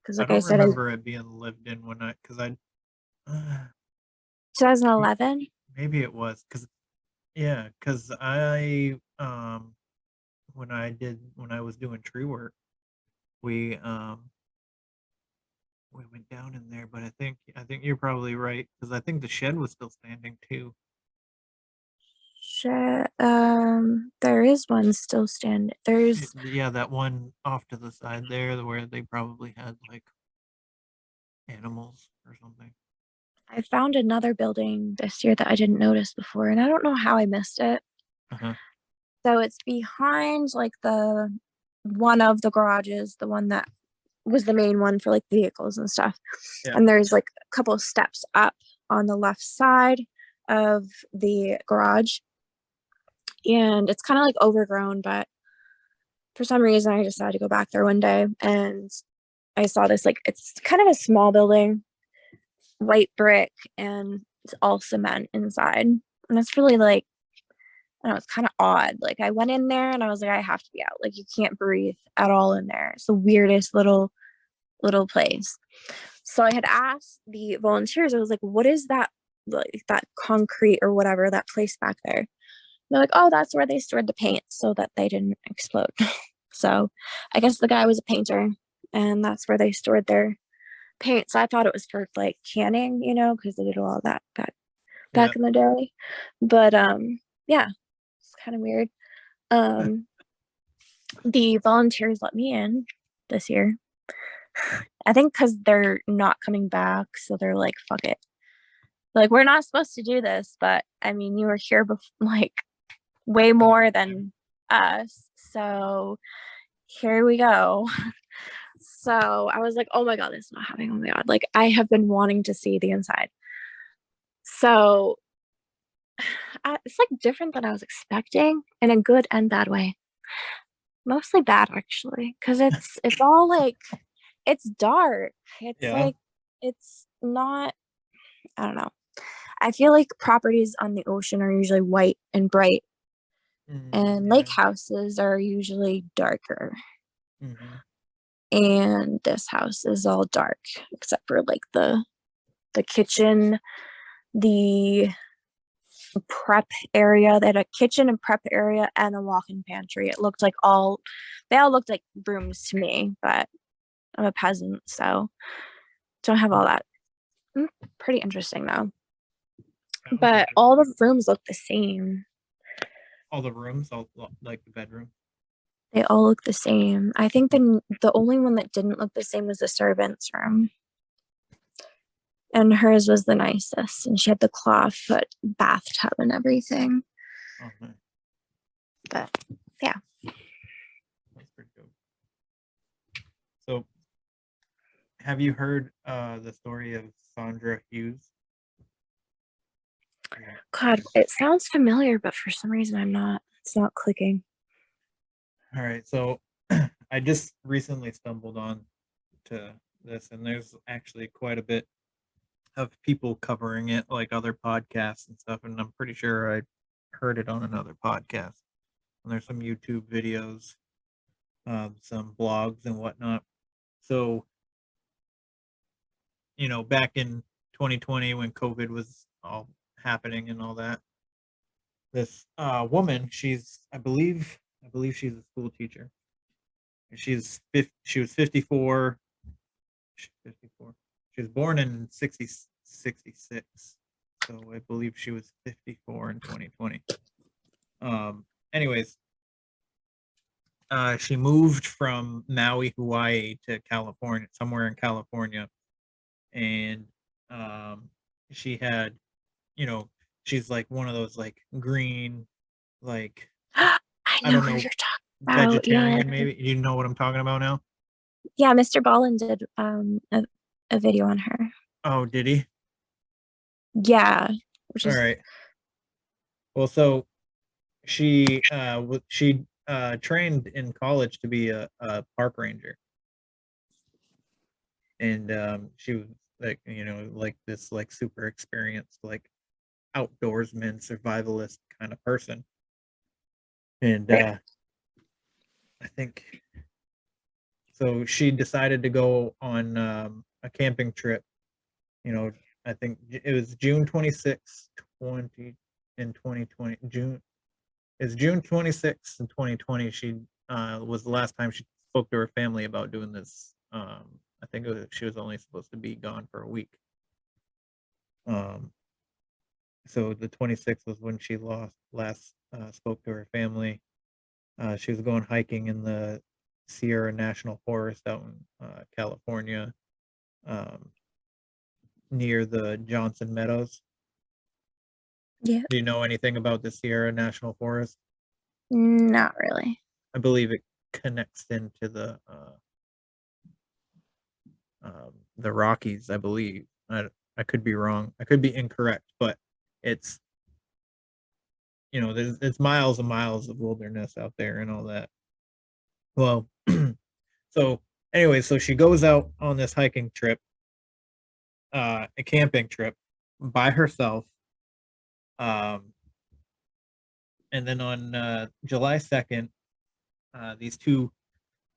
Because, like I said, remember it being lived in when 2011. Maybe it was because I when I was doing tree work, we went down in there, but I think you're probably right because I think the shed was still standing too. There is one still standing. There's that one off to the side there where they probably had like animals or something. I found another building this year that I didn't notice before, and I don't know how I missed it. Uh-huh. So it's behind like the one of the garages, the one that was the main one for like vehicles and stuff. Yeah. And there's like a couple of steps up on the left side of the garage. And it's kind of like overgrown, but for some reason I decided to go back there one day and I saw this, like, it's kind of a small building, white brick, and it's all cement inside. And it's really like, I don't know, it's kind of odd. Like I went in there and I was like, I have to be out. Like you can't breathe at all in there. It's the weirdest little place. So I had asked the volunteers, I was like, what is that, like that concrete or whatever, that place back there? And they're like, oh, that's where they stored the paint so that they didn't explode. So I guess the guy was a painter and that's where they stored their paint. So I thought it was for like canning, you know, because they did all that back in the day. But yeah, it's kind of weird. The volunteers let me in this year. I think because they're not coming back, so they're like, fuck it. Like, we're not supposed to do this, but I mean, you were here like way more than us. So here we go. So I was like, oh my God, this is not happening. Oh my God. Like, I have been wanting to see the inside. So it's like different than I was expecting in a good and bad way. Mostly bad, actually, because it's all like, it's dark. It's like, it's not, I don't know. I feel like properties on the ocean are usually white and bright, and lake houses are usually darker. And this house is all dark, except for like the kitchen, the prep area. They had a kitchen and prep area and a walk-in pantry. It looked like they all looked like rooms to me, but I'm a peasant, so don't have all that. Pretty interesting though. But all the rooms look the same. All the rooms, all like the bedroom. They all look the same. I think the only one that didn't look the same was the servant's room. And hers was the nicest. And she had the clawfoot bathtub and everything. Okay. But yeah. That's pretty cool. So have you heard the story of Sandra Hughes? God, it sounds familiar, but for some reason it's not clicking. All right, so I just recently stumbled on to this, and there's actually quite a bit of people covering it, like other podcasts and stuff, and I'm pretty sure I heard it on another podcast. And there's some YouTube videos, some blogs and whatnot. So, you know, back in 2020 when COVID was all happening and all that, this woman, I believe she's a school teacher. She was 54. She's 54. She was born in 66. So I believe she was 54 in 2020. Anyways, she moved from Maui, Hawaii to California, somewhere in California. And she had, you know, she's like one of those like green, like, I know who you're talking about. vegetarian, Yeah. maybe. You know what I'm talking about now? Yeah, Mr. Ballin did a video on her. Oh, did he? Yeah. Which is All right. Well, so she trained in college to be a park ranger, and she was like, you know, like this like super experienced like outdoorsman survivalist kind of person. And I think so she decided to go on a camping trip, you know. I think it was June 26th, 2020. It's June 26th in 2020. She was the last time she spoke to her family about doing this. I think she was only supposed to be gone for a week. So the 26th was when she last spoke to her family. She was going hiking in the Sierra National Forest out in California. near the Johnson Meadows. Yeah. Do you know anything about the Sierra National Forest? Not really. I believe it connects into the Rockies, I believe. I could be wrong. I could be incorrect, but it's, there's miles and miles of wilderness out there and all that. Well, so anyway, so she goes out on this hiking trip, a camping trip by herself. And then on July 2nd, these two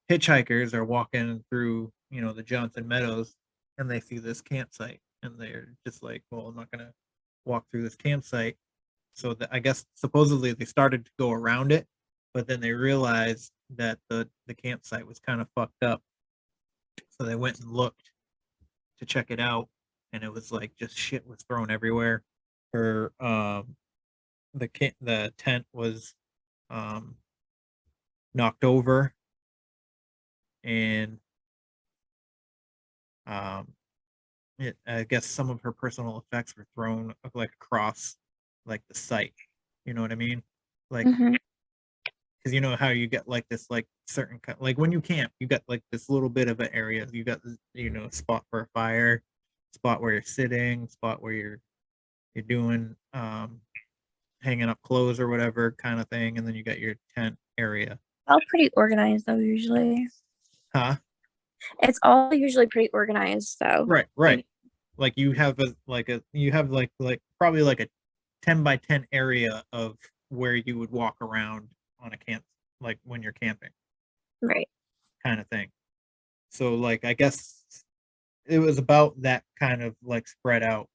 hitchhikers are walking through, the Johnson Meadows, and they see this campsite, and they're just like, well, I'm not gonna walk through this campsite. So I guess supposedly they started to go around it, but then they realized that the campsite was kind of fucked up. So they went and looked to check it out, and it was like just shit was thrown everywhere. Her the tent was knocked over, and I guess some of her personal effects were thrown like across like the site. You know what I mean? Like, Mhm. because you know how you get like this like certain like when you camp, you got like this little bit of an area. You got spot for a fire, spot where you're sitting, spot where you're doing hanging up clothes or whatever kind of thing, and then you got your tent area. All pretty organized though, usually. Huh? It's all usually pretty organized though. Right. Like you have like probably like a 10 by 10 area of where you would walk around on a camp, like when you're camping, Right. kind of thing. So like I guess it was about that kind of like spread out.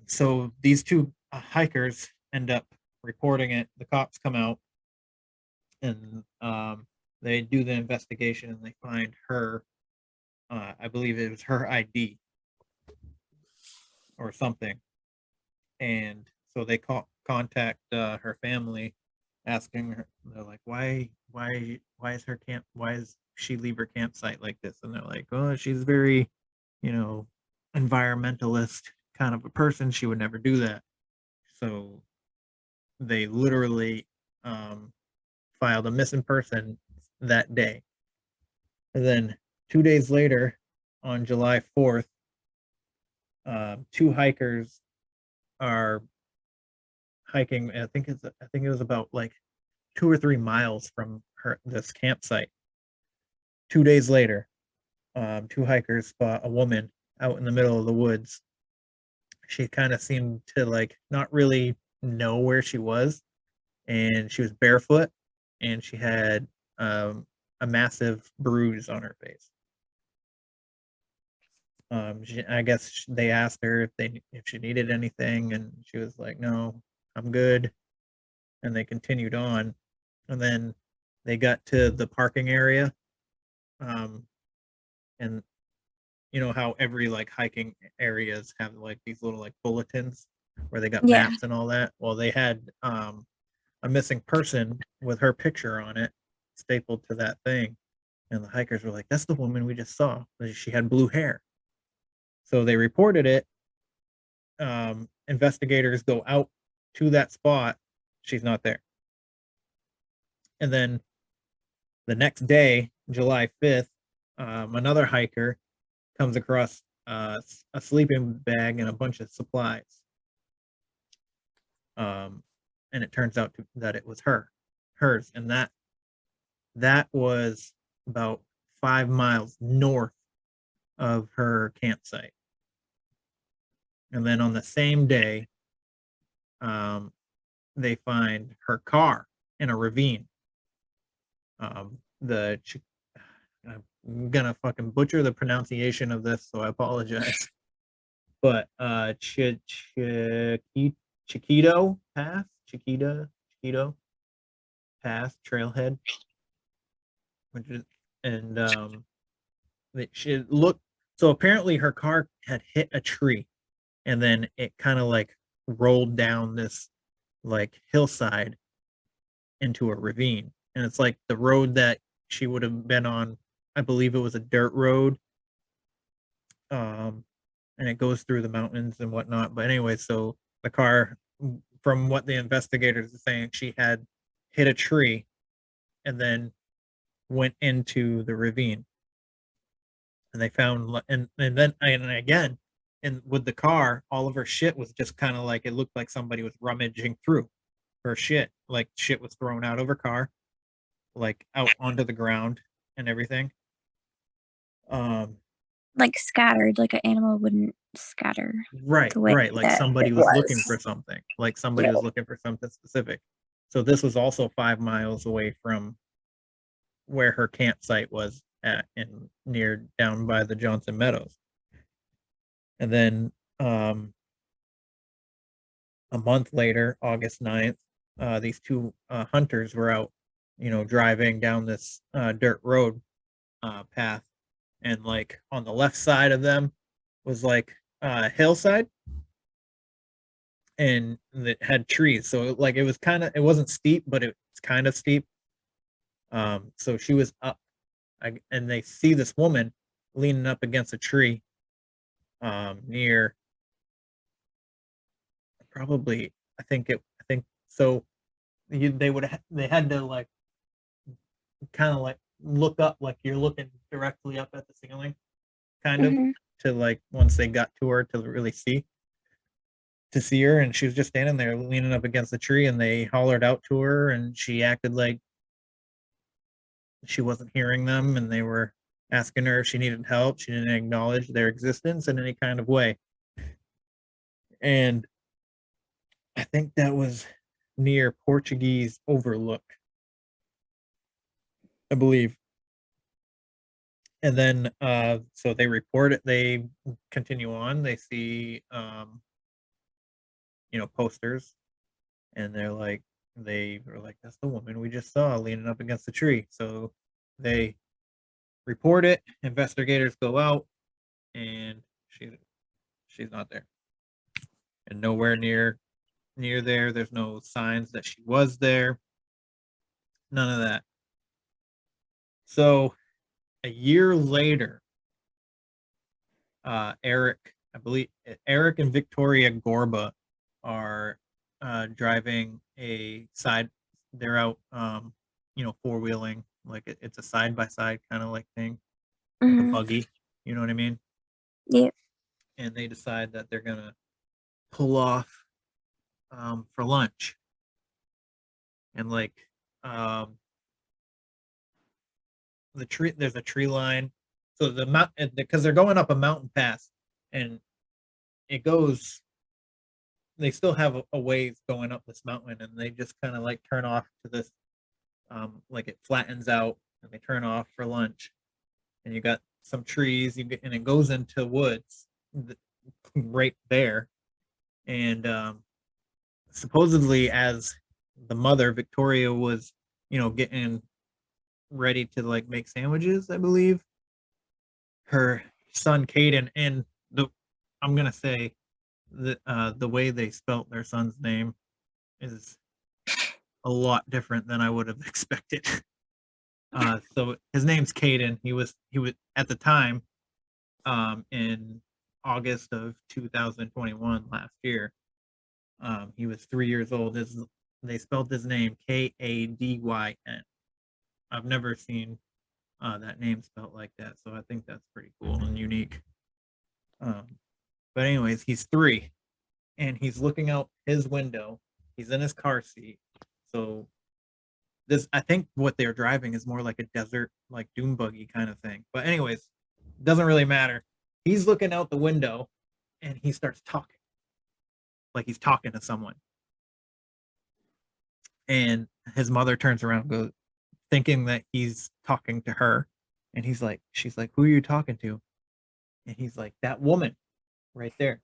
So these two hikers end up reporting it. The cops come out, and they do the investigation, and they find her. I believe it was her ID or something, and so they contact her family, asking her. They're like, why is her camp? Why is she leave her campsite like this? And they're like, oh, she's very, environmentalist kind of a person. She would never do that. So they literally filed a missing person that day. And then 2 days later, on July 4th, two hikers are hiking. I think it was about like 2 or 3 miles from this campsite. 2 days later, two hikers spot a woman out in the middle of the woods. She kind of seemed to like not really know where she was, and she was barefoot, and she had a massive bruise on her face. I guess they asked her if she needed anything, and she was like, "No, I'm good." And they continued on, and then they got to the parking area, and you know how every like hiking areas have like these little like bulletins where they got maps and all that. Well, they had a missing person with her picture on it stapled to that thing, and the hikers were like, "That's the woman we just saw. She had blue hair." So they reported it. Investigators go out to that spot. She's not there. And then the next day, July 5th, another hiker comes across a sleeping bag and a bunch of supplies. And it turns out that it was hers. And that was about 5 miles north of her campsite. And then on the same day, they find her car in a ravine. I'm gonna fucking butcher the pronunciation of this, so I apologize. But Chiquito Pass, Chiquito Pass Trailhead, which is, and she looked. So apparently her car had hit a tree, and then it kind of like rolled down this like hillside into a ravine. And it's like the road that she would have been on. I believe it was a dirt road. And and it goes through the mountains and whatnot. But anyway, so the car, from what the investigators are saying, she had hit a tree and then went into the ravine. And they found, and then, and again, and with the car, all of her shit was just kind of like, it looked like somebody was rummaging through her shit. Like shit was thrown out of her car, like out onto the ground and everything. Like scattered, like an animal wouldn't scatter. Right, the way right. Like that somebody it was looking was. for something. Like somebody was looking for something specific. So this was also 5 miles away from where her campsite was at, and near down by the Johnson Meadows. And then a month later, August 9th, these two hunters were out, driving down this dirt road path, and like on the left side of them was like a hillside, and it had trees. So like it was kind of, it wasn't steep, but it's kind of steep. So she was up, and they see this woman leaning up against a tree, near probably, I think so. They had to like kind of like look up, like you're looking directly up at the ceiling, kind of, to like once they got to her to really see her, and she was just standing there leaning up against the tree, and they hollered out to her, and she acted like she wasn't hearing them, and they were asking her if she needed help. She didn't acknowledge their existence in any kind of way. And I think that was near Portuguese Overlook, I believe. And then so they report it, they continue on, they see posters, and they were like, that's the woman we just saw leaning up against the tree. So they report it, investigators go out, and she's not there. And nowhere near there, there's no signs that she was there. None of that. So a year later, Eric and Victoria Gorba are driving a side. They're out, four-wheeling, like it's a side-by-side kind of like thing, like a buggy. You know what I mean? Yeah. And they decide that they're gonna pull off for lunch, and like there's a tree line, so the mountain, because they're going up a mountain pass, and it goes, they still have a ways going up this mountain, and they just kind of like turn off to this, like it flattens out, and they turn off for lunch, and you got some trees, and it goes into woods right there. And supposedly, as the mother Victoria was getting ready to like make sandwiches, I believe, her son Caden, and I'm gonna say the way they spelt their son's name is a lot different than I would have expected. So his name's Caden. He was at the time, in August of 2021, last year, he was 3 years old. They spelled his name Kadyn. I've never seen that name spelled like that, so I think that's pretty cool and unique. But anyways, he's 3, and he's looking out his window. He's in his car seat. So I think what they're driving is more like a desert, like dune buggy kind of thing. But anyways, doesn't really matter. He's looking out the window, and he starts talking, like he's talking to someone. And his mother turns around, goes, thinking that he's talking to her, and she's like, who are you talking to? And he's like, that woman right there.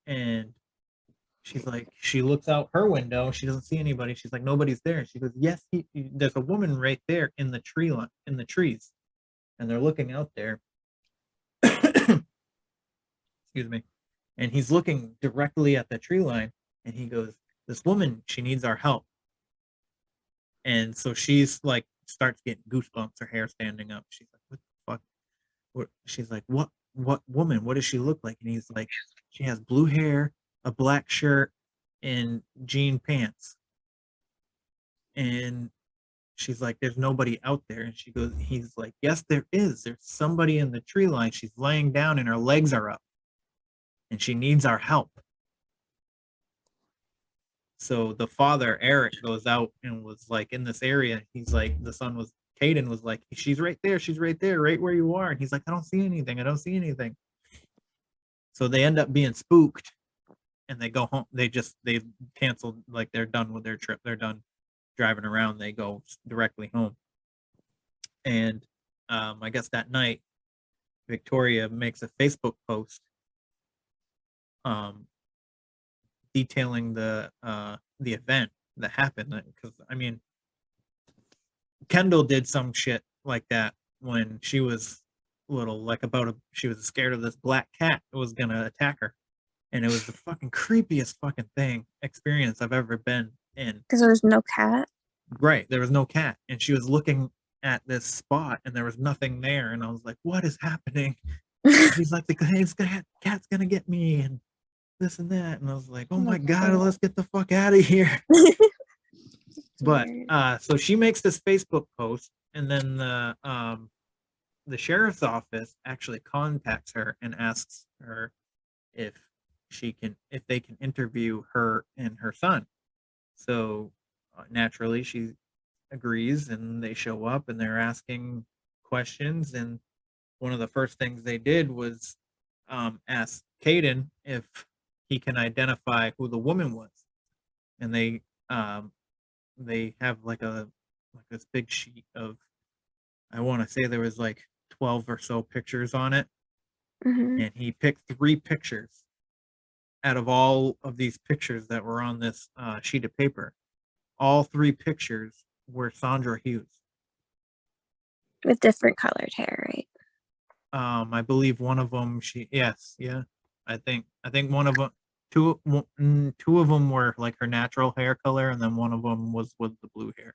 And she's like, she looks out her window, she doesn't see anybody. She's like, nobody's there. She goes, yes, there's a woman right there in the tree line, in the trees. And they're looking out there. Excuse me. And he's looking directly at the tree line, and he goes, this woman, she needs our help. And so she's like, starts getting goosebumps, her hair standing up. She's like, what the fuck? She's like, what what woman? What does she look like? And he's like, she has blue hair, a black shirt, and jean pants. And she's like, there's nobody out there. And he's like, yes, there is. There's somebody in the tree line. She's laying down and her legs are up. And she needs our help. So the father, Eric, goes out and was like in this area. He's like, Caden was like, she's right there, right where you are. And he's like, I don't see anything. So they end up being spooked and they go home. They canceled, like they're done with their trip. They're done driving around. They go directly home. And I guess that night, Victoria makes a Facebook post detailing the event that happened, because I mean, Kendall did some shit like that when she was little, like she was scared of this black cat that was gonna attack her, and it was the fucking creepiest fucking experience I've ever been in. Because there was no cat. Right, there was no cat, and she was looking at this spot, and there was nothing there, and I was like, "What is happening?" He's like, "The cat's gonna get me," and this and that, and I was like, oh my god, let's get the fuck out of here. But so she makes this Facebook post, and then the sheriff's office actually contacts her and asks her if they can interview her and her son. So naturally she agrees, and they show up and they're asking questions, and one of the first things they did was ask Caden if he can identify who the woman was, and they have like this big sheet of, I want to say there was like 12 or so pictures on it, and he picked 3 pictures out of all of these pictures that were on this sheet of paper. All 3 pictures were Sandra Hughes with different colored hair, right? I believe one of them I think one of them, two of them were like her natural hair color, and then one of them was with the blue hair.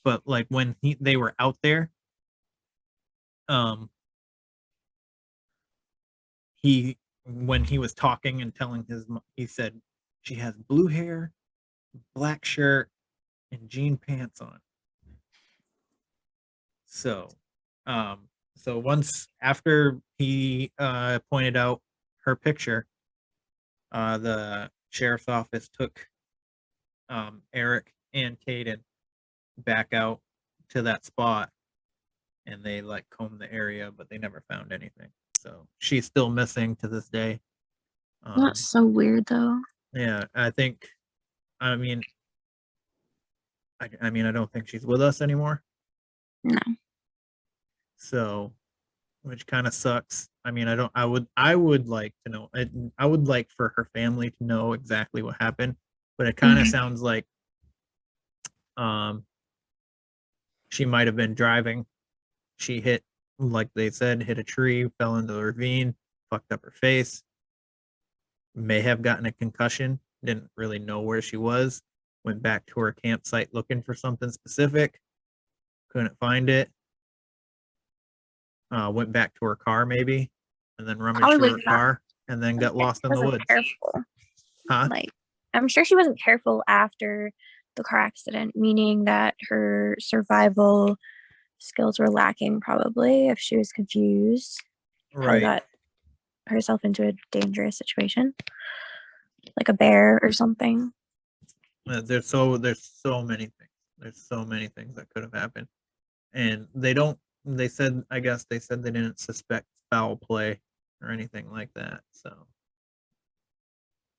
But like when they were out there, when he was talking and telling he said she has blue hair, black shirt, and jean pants on. So once after he pointed out her picture, the sheriff's office took Eric and Caden back out to that spot, and they like combed the area, but they never found anything. So she's still missing to this day. That's so weird, though. Yeah, I mean, I don't think she's with us anymore. No. So, which kind of sucks. I mean, I would like to know. I would like for her family to know exactly what happened, but it kind of sounds like, she might have been driving. She hit, like they said, hit a tree, fell into the ravine, fucked up her face. May have gotten a concussion. Didn't really know where she was. Went back to her campsite looking for something specific. Couldn't find it. Went back to her car maybe, and then rummaged through her car, and then got lost in the woods. Careful. Huh? Like, I'm sure she wasn't careful after the car accident, meaning that her survival skills were lacking, probably, if she was confused. Right. Got herself into a dangerous situation, like a bear or something. There's so many things. There's so many things that could have happened, and they said they didn't suspect foul play or anything like that. So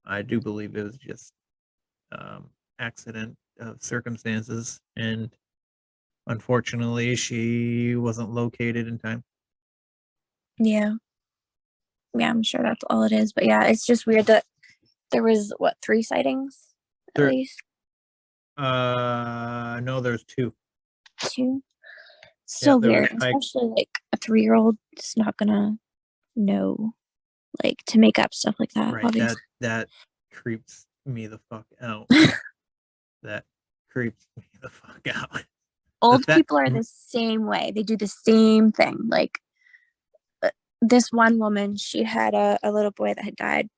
I do believe it was just accident of circumstances, and unfortunately she wasn't located in time. Yeah, I'm sure that's all it is. But yeah, it's just weird that there was 3 sightings at least. No, there's 2. 2. So weird, especially like a 3-year-old is not gonna know, like, to make up stuff like that. Right. Obviously. That creeps me the fuck out. That creeps me the fuck out. Old people are the same way. They do the same thing. Like, this one woman, she had a little boy that had died.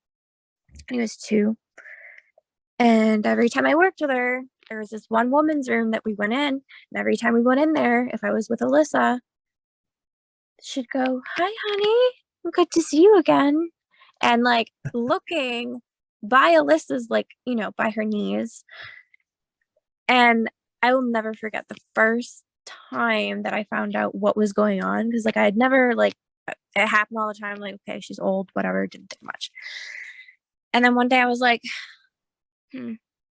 He was 2. And every time I worked with her, there was this one woman's room that we went in. And every time we went in there, if I was with Alyssa, she'd go, "Hi, honey. Good to see you again." And like looking by Alyssa's, like, you know, by her knees. And I will never forget the first time that I found out what was going on. Because like I had never, like, it happened all the time. Like, okay, she's old, whatever, didn't think much. And then one day I was like,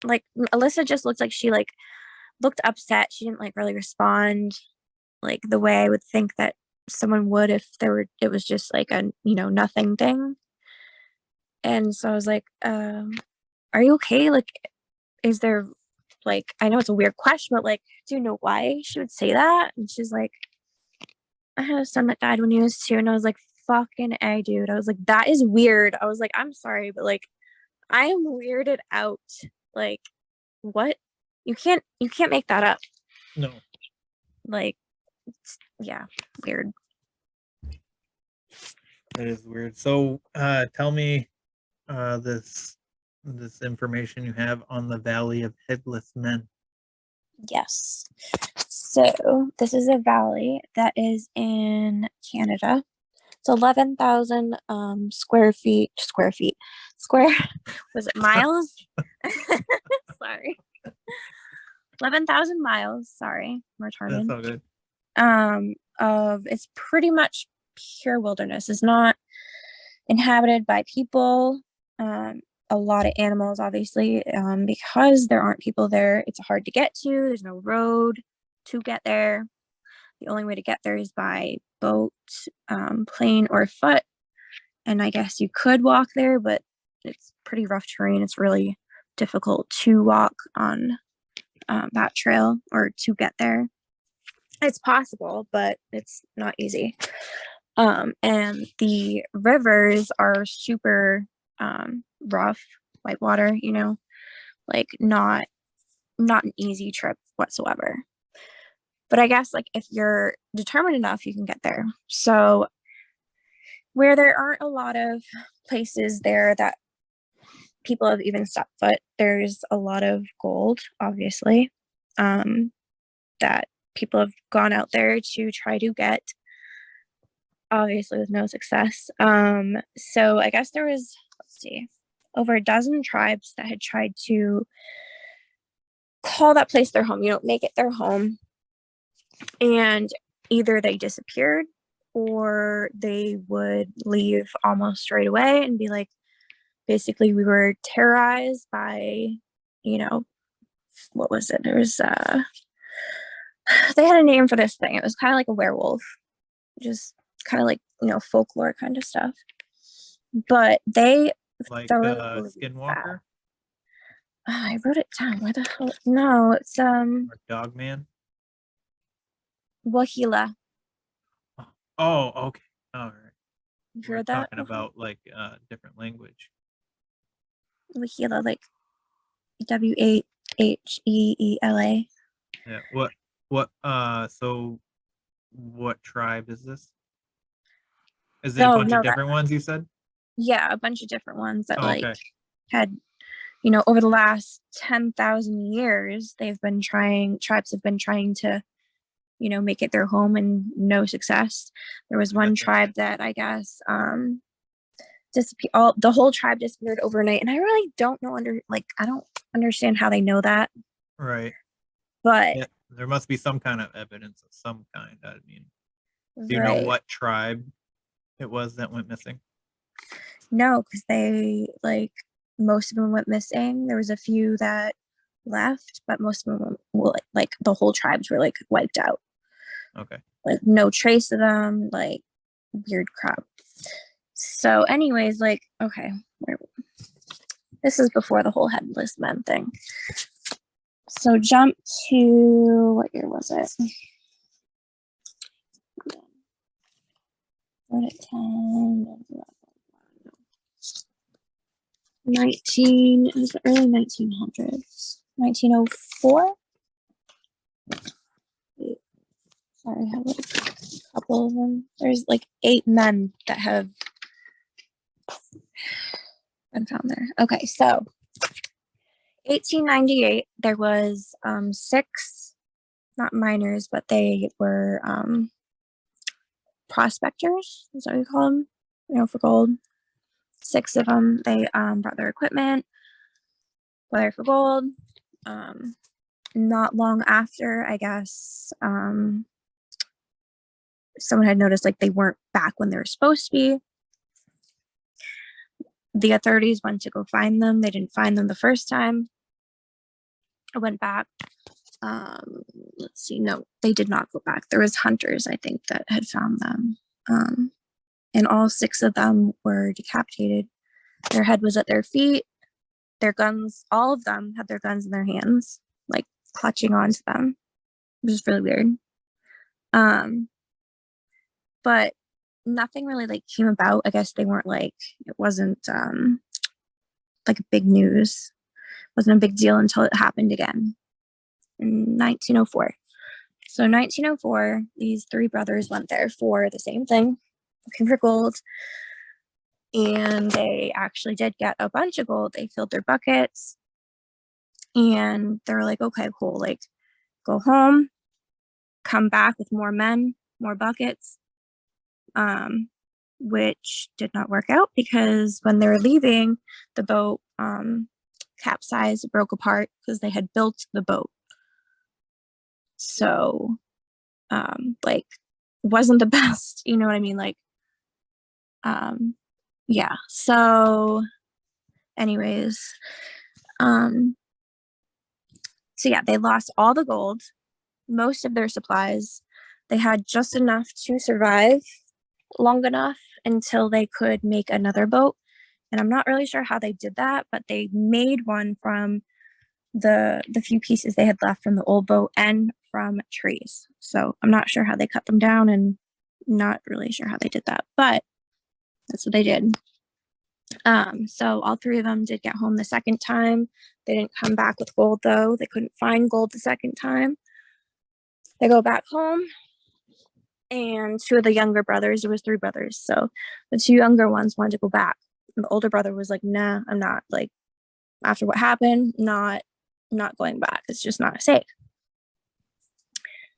like Alyssa just looked like she like looked upset. She didn't like really respond like the way I would think that someone would if it was just like a, you know, nothing thing. And so I was like, are you okay? Like, is there, like, I know it's a weird question, but like, do you know why she would say that? And she's like, I had a son that died when he was 2. And I was like, fucking A, dude. I was like, that is weird. I was like, I'm sorry, but like, I am weirded out. Like, what? You can't make that up. No. Like, yeah, weird. That is weird. So, tell me, this information you have on the Valley of Headless Men. Yes. So this is a valley that is in Canada. It's 11,000 square was it miles? Sorry. 11,000 miles, sorry. I'm retarded. That's all good. It's pretty much pure wilderness. It's not inhabited by people. A lot of animals, obviously, because there aren't people there. It's hard to get to. There's no road to get there. The only way to get there is by boat, plane, or foot. And I guess you could walk there, but it's pretty rough terrain. It's really difficult to walk on that trail or to get there. It's possible, but it's not easy. And the rivers are super rough, white water, you know, like not an easy trip whatsoever. But I guess like if you're determined enough, you can get there. So where there aren't a lot of places there that people have even stepped foot, there's a lot of gold, obviously, that people have gone out there to try to get, obviously with no success. So I guess there was, let's see, over a dozen tribes that had tried to call that place their home, you know, make it their home. And either they disappeared or they would leave almost right away and be like, basically, we were terrorized by, you know, what was it? There was, they had a name for this thing. It was kind of like a werewolf, just kind of like, you know, folklore kind of stuff. But they Like Skinwalker? I wrote it down. Where the hell? No, it's Or Dogman? Wahila. Oh, okay. All right. You We're heard that? talking about like different language. Wahila, like Wheheela. Yeah. So what tribe is this? Is it a bunch of different ones you said? Yeah, a bunch of different ones that like okay. had, you know, over the last 10,000 years, tribes have been trying to, you know, make it their home and no success. There was one tribe that I guess the whole tribe disappeared overnight, and I really don't know I don't understand how they know that. Right. But yeah, there must be some kind of evidence of some kind. I mean, do you know what tribe it was that went missing? No, because they most of them went missing. There was a few that left, but most of them were like the whole tribes were like wiped out. Okay. Like no trace of them, like weird crap. So anyways, like, okay, this is before the whole Headless Men thing. So jump to, what year was it? Wrote it 10, 19, it was the early 1900s. 1904? Wait, sorry, how couple of them. There's like 8 men that have been found there. Okay, so 1898, there was 6, not miners, but they were prospectors, is that what you call them? For gold. 6 of them, they brought their equipment, whether for gold. Not long after, I guess, someone had noticed like they weren't back when they were supposed to be. The authorities went to go find them. They didn't find them the first time. I went back. Let's see. No, they did not go back. There was hunters, I think, that had found them. And all 6 of them were decapitated. Their head was at their feet. Their guns, all of them had their guns in their hands, like clutching onto them, which is really weird. But nothing really like came about. I guess they weren't like, it wasn't like a big news. It wasn't a big deal until it happened again in 1904. So 1904, these 3 brothers went there for the same thing, looking for gold. And they actually did get a bunch of gold. They filled their buckets. And they were like, okay, cool. Like, go home, come back with more men, more buckets. Which did not work out because when they were leaving, the boat capsized, broke apart because they had built the boat. So, like, wasn't the best, you know what I mean? Like, yeah. So, anyways, so yeah, they lost all the gold, most of their supplies. They had just enough to survive long enough until they could make another boat. And I'm not really sure how they did that, but they made one from the few pieces they had left from the old boat and from trees. So I'm not sure how they cut them down and not really sure how they did that, but that's what they did. So all 3 of them did get home the second time. They didn't come back with gold though. They couldn't find gold the second time. They go back home. And 2 of the younger brothers, there was 3 brothers. So the 2 younger ones wanted to go back. And the older brother was like, nah, I'm not. Like, after what happened, not going back. It's just not safe.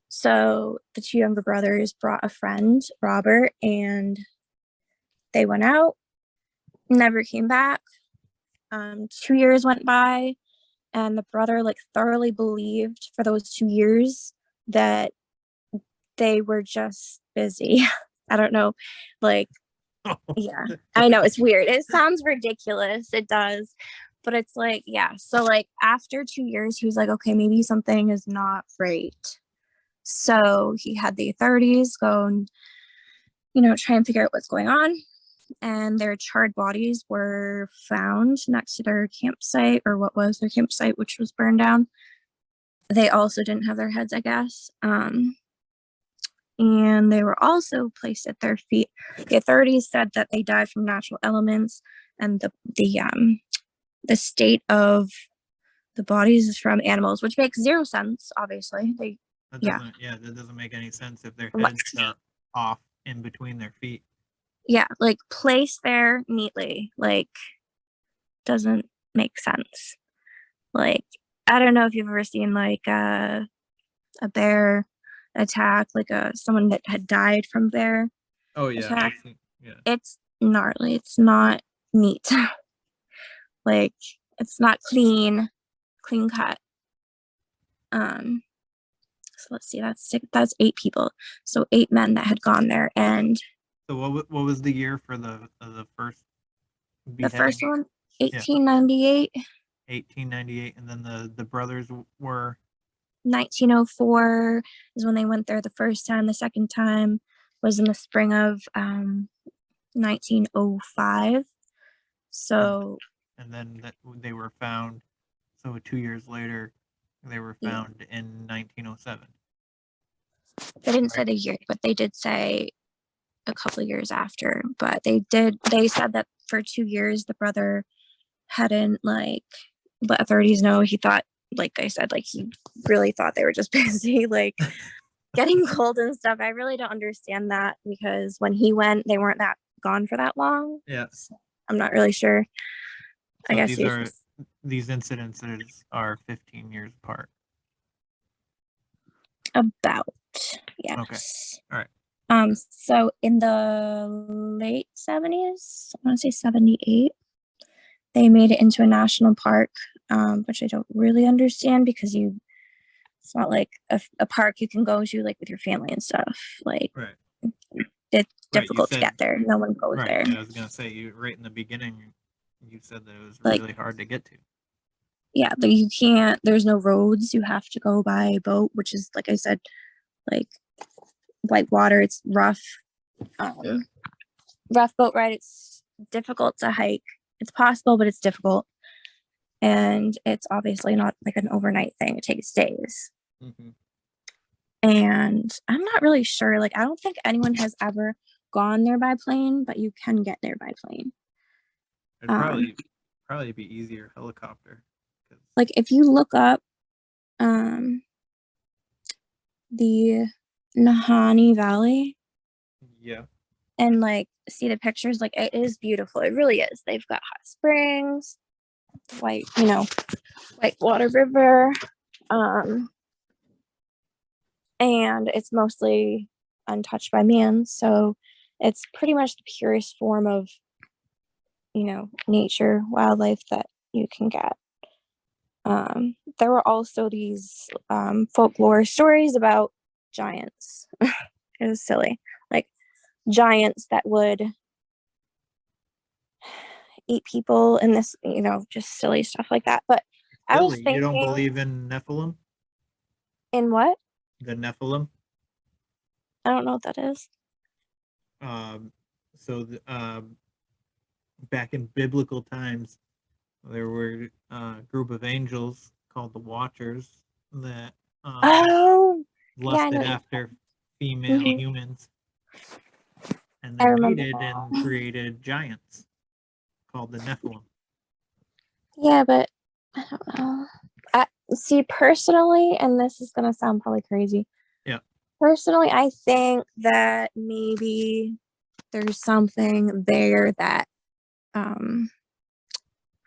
So the 2 younger brothers brought a friend, Robert, and they went out, never came back. 2 years went by, and the brother like thoroughly believed for those 2 years that they were just busy. I don't know. Like, yeah, I know it's weird. It sounds ridiculous. It does. But it's like, yeah. So like after 2 years, he was like, okay, maybe something is not right. So he had the authorities go and, try and figure out what's going on. And their charred bodies were found next to their campsite, or what was their campsite, which was burned down. They also didn't have their heads, I guess. And they were also placed at their feet. The authorities said that they died from natural elements, and the state of the bodies is from animals, which makes 0 sense. Obviously, That doesn't make any sense if their heads are off in between their feet. Yeah, like placed there neatly, like doesn't make sense. Like, I don't know if you've ever seen like a bear attack, like someone that had died from bear attack. Yeah. It's gnarly. It's not neat. Like, it's not clean cut. So let's see, that's 8 people. So 8 men that had gone there. And so what was the year for the first beheading? The first one, 1898. 1898, and then the brothers were 1904 is when they went there the first time. The second time was in the spring of 1905. So, and then they were found. So 2 years later, they were found in 1907. They didn't say the year, but they did say a couple of years after. But they said that for 2 years the brother hadn't like let authorities know. He thought, like I said, like he really thought they were just busy. Like, getting cold and stuff. I really don't understand that because when he went, they weren't that gone for that long. Yeah. So I'm not really sure. I So guess these he was are just- these incidences are 15 years apart. about, yes. Okay. All right. So in the late 70s, I want to say 78, they made it into a national park, which I don't really understand because it's not like a park you can go to like with your family and stuff. Like Right. it's you difficult to said- get there. No one goes Right. there. Yeah, I was gonna say you right in the beginning. You said that it was Like- really hard to get to. Yeah, but you can't, there's no roads. You have to go by boat, which is, like I said, like white water. It's rough. Rough boat ride. It's difficult to hike. It's possible, but it's difficult. And it's obviously not like an overnight thing. It takes days. Mm-hmm. And I'm not really sure. Like, I don't think anyone has ever gone there by plane, but you can get there by plane. It'd probably be easier helicopter. 'Cause- Like, if you look up the Nahanni Valley Yeah. and like see the pictures, like it is beautiful. It really is. They've got hot springs, white water river, and it's mostly untouched by man, so it's pretty much the purest form of nature, wildlife that you can get. There were also these folklore stories about giants. It was silly, like giants that would eat people and this, just silly stuff like that. But I was Really? thinking, You don't believe in Nephilim? in what? The Nephilim? I don't know what that is. Back in biblical times, there were a group of angels called the Watchers that Oh, yeah, I lusted know. after female Mhm. humans, and I then remember mated that. and created giants called the Nephilim. Yeah, but I don't know. I see personally, and this is gonna sound probably crazy. Yeah. Personally, I think that maybe there's something there that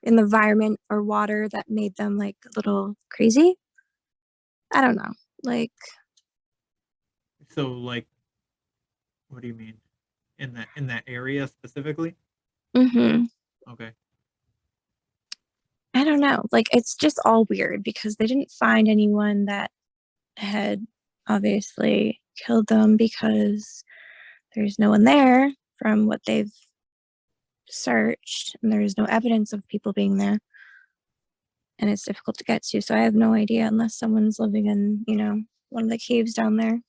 in the environment or water that made them like a little crazy. I don't know. Like, So, like, what do you mean? In that area specifically? I Okay. don't know. Like, it's just all weird because they didn't find anyone that had obviously killed them because there's no one there from what they've searched, and there's no evidence of people being there, and it's difficult to get to. So I have no idea unless someone's living in one of the caves down there,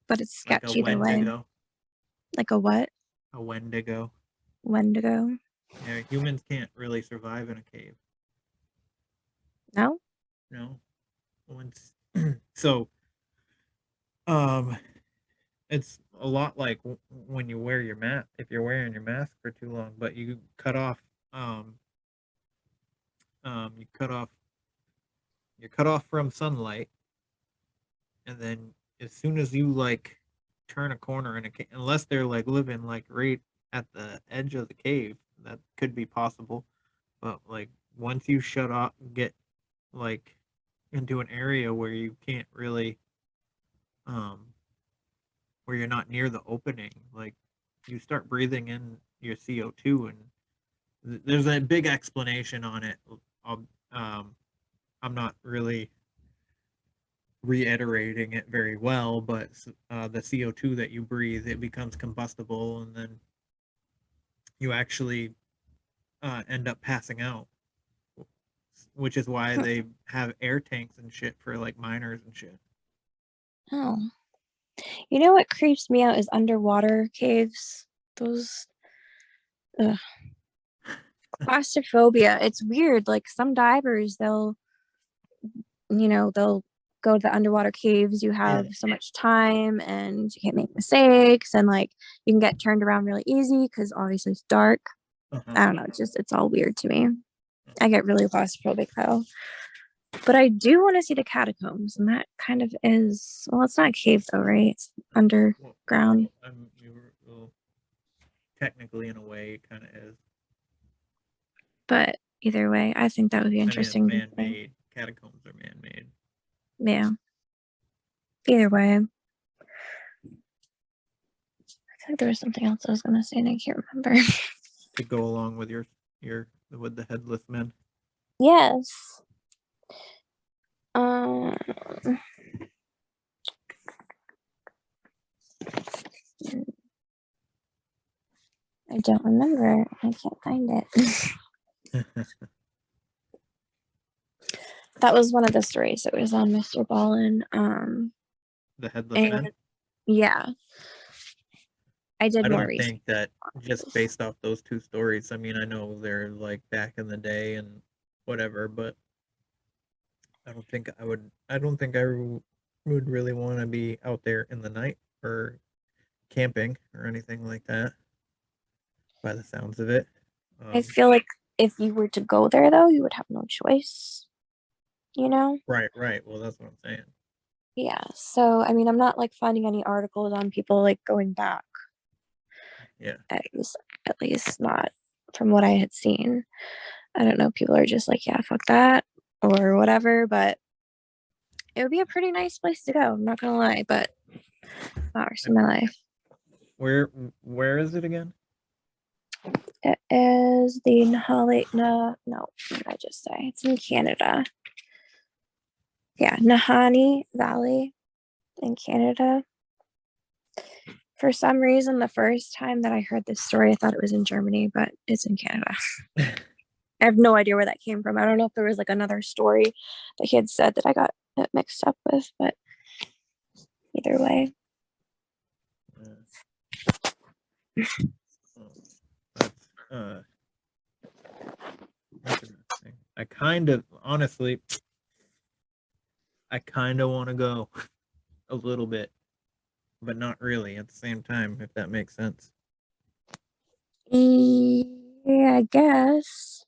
but it's Like a sketchy either way. Wendigo. Like a what? A Wendigo. Wendigo? Yeah, humans can't really survive in a cave. No. No. Once so it's a lot like when you wear your mask, if you're wearing your mask for too long, but you cut off you're cut off from sunlight, and then as soon as you like turn a corner in a cave, unless they're like living like right at the edge of the cave, that could be possible, but like once you shut off, get like into an area where you can't really where you're not near the opening, like you start breathing in your CO2, and there's a big explanation on it. I'm not really reiterating it very well, but the CO2 that you breathe, it becomes combustible, and then you actually end up passing out, which is why they have air tanks and shit for like miners and shit. Oh. You know what creeps me out is underwater caves. Those claustrophobia. It's weird. Like some divers, they'll go to the underwater caves. You have so much time and you can't make mistakes, and like you can get turned around really easy because obviously it's dark. I don't know. It's all weird to me. I get really claustrophobic though. But I do want to see the catacombs, and that kind of is, well, it's not a cave though, right? It's underground. Well, technically, in a way, it kind of is. But either way, I think that would be interesting. I mean, it's man-made. Catacombs are man-made. Yeah. Either way. I think there was something else I was gonna say and I can't remember. To go along with your with the headless men. Yes. I don't remember. I can't find it. That was one of the stories that was on Mr. Ballin. The headless men. Yeah. I did more research. I don't think that just based off those two stories. I mean, I know they're like back in the day and whatever, but I don't think I would. I don't think I would really want to be out there in the night or camping or anything like that. By the sounds of it, I feel like if you were to go there, though, you would have no choice. You know? Right. Well, that's what I'm saying. Yeah. So, I mean, I'm not like finding any articles on people like going back. Yeah. At least not from what I had seen. I don't know. People are just like, yeah, fuck that or whatever. But it would be a pretty nice place to go. I'm not gonna lie, but hours in my life. Where is it again? It is the no, what did I just say? It's in Canada. Yeah, Nahanni Valley in Canada. For some reason, the first time that I heard this story, I thought it was in Germany, but it's in Canada. I have no idea where that came from. I don't know if there was like another story that he had said that I got it mixed up with, but either way. That's interesting. I kind of honestly, I kind of want to go a little bit, but not really at the same time, if that makes sense. Yeah, I guess.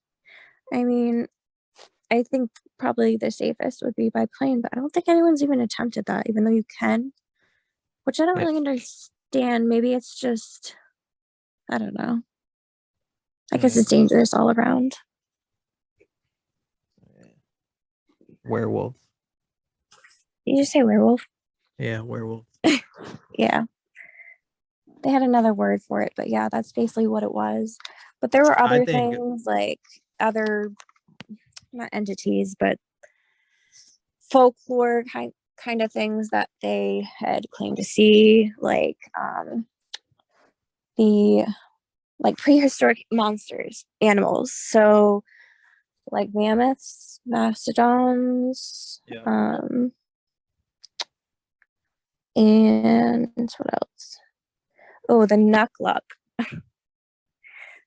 I mean, I think probably the safest would be by plane, but I don't think anyone's even attempted that, even though you can, which I don't really understand. Maybe it's just, I don't know. I guess it's dangerous all around. Werewolves. Did you say werewolf? Yeah, werewolves. Yeah. They had another word for it, but yeah, that's basically what it was. But there were other things like other, not entities, but folklore kind of things that they had claimed to see, like the like prehistoric monsters, animals. So like mammoths, mastodons, and what else? Oh, the Nukluk.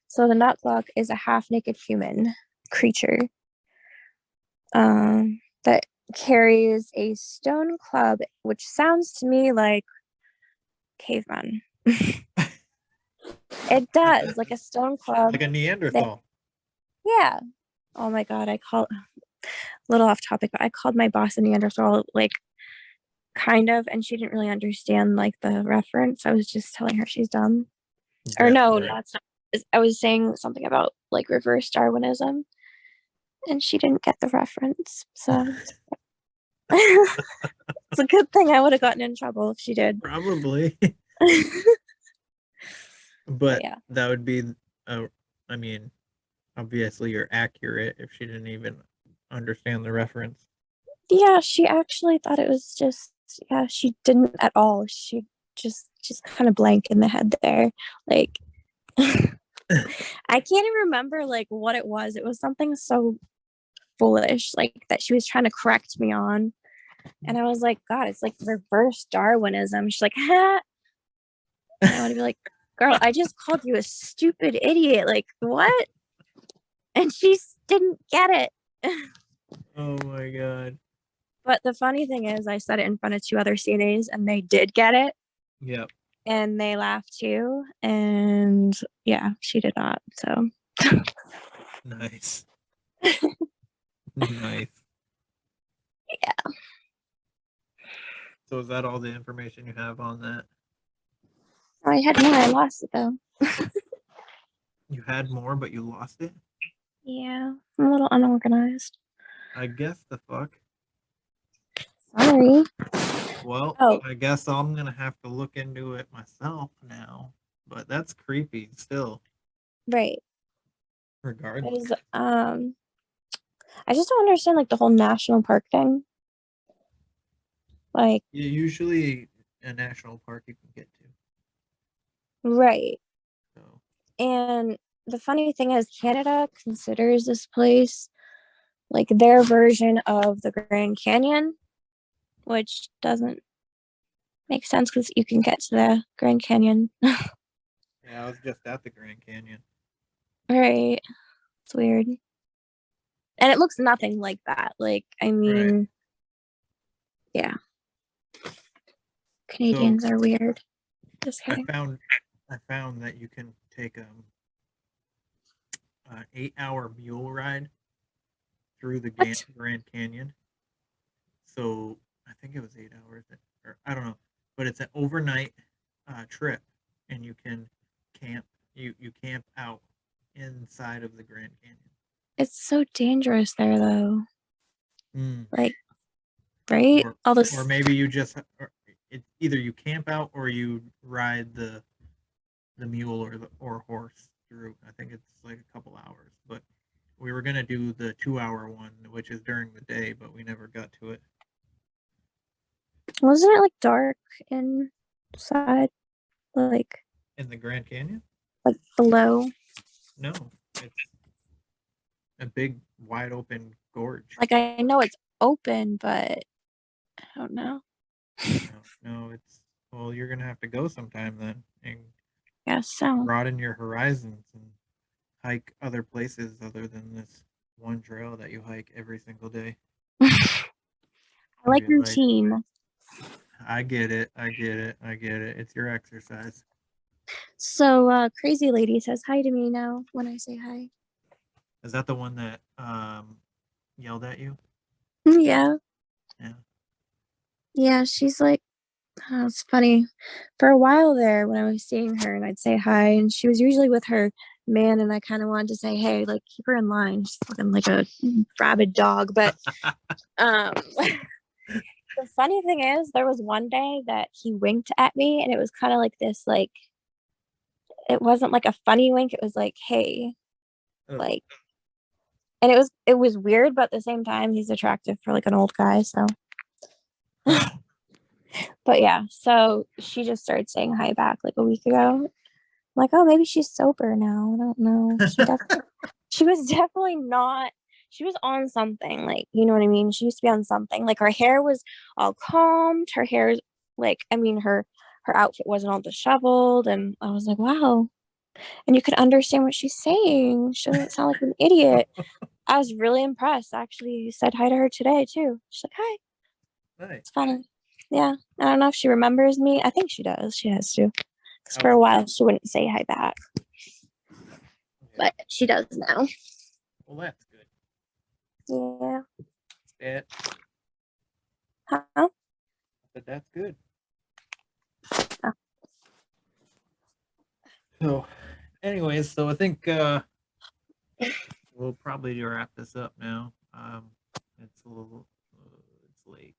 So the Nukluk is a half-naked human creature that carries a stone club, which sounds to me like caveman. It does, like a stone club. Like a Neanderthal. Yeah. Oh my God, a little off topic, but I called my boss a Neanderthal, like, kind of, and she didn't really understand, like, the reference. I was just telling her she's dumb. Or no, that's not. I was saying something about, like, reverse Darwinism, and she didn't get the reference, so... It's a good thing I would have gotten in trouble if she did. Probably. But yeah, that would be, I mean, obviously you're accurate if she didn't even understand the reference. Yeah, she actually thought it was just, yeah, she didn't at all. She's kind of blank in the head there. Like, I can't even remember, like, what it was. It was something so foolish, like, that she was trying to correct me on. And I was like, God, it's like reverse Darwinism. She's like, ha. And I want to be like, girl, I just called you a stupid idiot. Like, what? And she didn't get it. Oh my God. But the funny thing is, I said it in front of 2 other CNAs and they did get it. Yep. And they laughed too. And yeah, she did not. So nice. Nice. Yeah. So is that all the information you have on that? Oh, I had more. I lost it though. You had more, but you lost it? Yeah, I'm a little unorganized. I guess the fuck. Sorry. Well, Oh. I guess I'm gonna have to look into it myself now. But that's creepy still, Right. regardless. Because I just don't understand like the whole national park thing. Like, Yeah, usually a national park you can get to. right. So And the funny thing is Canada considers this place like their version of the Grand Canyon, which doesn't make sense because you can get to the Grand Canyon. yeah, I was just at the Grand Canyon. Right. It's weird. And it looks nothing like that. Like, I mean, yeah. Canadians are weird. Just I kidding. found that you can take an 8-hour mule ride through the What? Grand Canyon. So I think it was 8 hours, or I don't know, but it's an overnight trip, and you can camp. You camp out inside of the Grand Canyon. It's so dangerous there, though. Mm. Like, right? All this. Or maybe you just, or it's either you camp out or you ride the mule or horse through. I think it's like a couple hours, but we were gonna do the 2-hour one, which is during the day, but we never got to it. Wasn't it like dark inside? Like In the Grand Canyon? like below? No, it's a big, wide open gorge. Like, I know it's open, but I don't know. No, it's, well, you're gonna have to go sometime then and Guess so. broaden your horizons and hike other places other than this one trail that you hike every single day. I like Maybe routine. I get it. It's your exercise. So Crazy Lady says hi to me now when I say hi. Is that the one that yelled at you? Yeah. Yeah. Yeah, she's like, oh, it's funny. For a while there, when I was seeing her and I'd say hi, and she was usually with her man, and I kind of wanted to say, hey, like, keep her in line. She's looking like a rabid dog. But the funny thing is, there was one day that he winked at me, and it was kind of like this, like, it wasn't like a funny wink. It was like, hey, like, and it was weird, but at the same time, he's attractive for like an old guy. So, but yeah, so she just started saying hi back like a week ago. I'm like, oh, maybe she's sober now. I don't know. She was definitely not. She was on something, like, you know what I mean? She used to be on something. Like, her hair was all combed. Her hair, like, I mean, her outfit wasn't all disheveled, and I was like, wow. And you could understand what she's saying. She doesn't sound like an idiot. I was really impressed. Actually, said hi to her today too. She's like, hi. Nice. It's funny. Yeah. I don't know if she remembers me. I think she does. She has to. Because for a while she wouldn't say hi back. But she does now. Well, that's good. Yeah. Yeah. Huh? But that's good. Oh. So, anyways, so I think we'll probably wrap this up now. It's a little, it's late,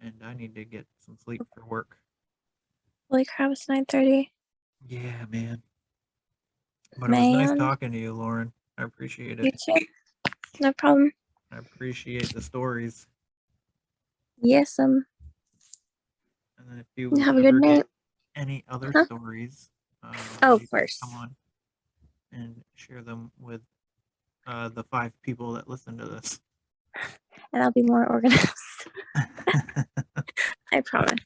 and I need to get some sleep for work. Holy crap, it's 9:30. Yeah, man. But it was nice talking to you, Lauren. I appreciate it. You too. No problem. I appreciate the stories. Yes, And then if you have a good night. Any other stories, of course, come on and share them with the 5 people that listen to this. And I'll be more organized. I promise.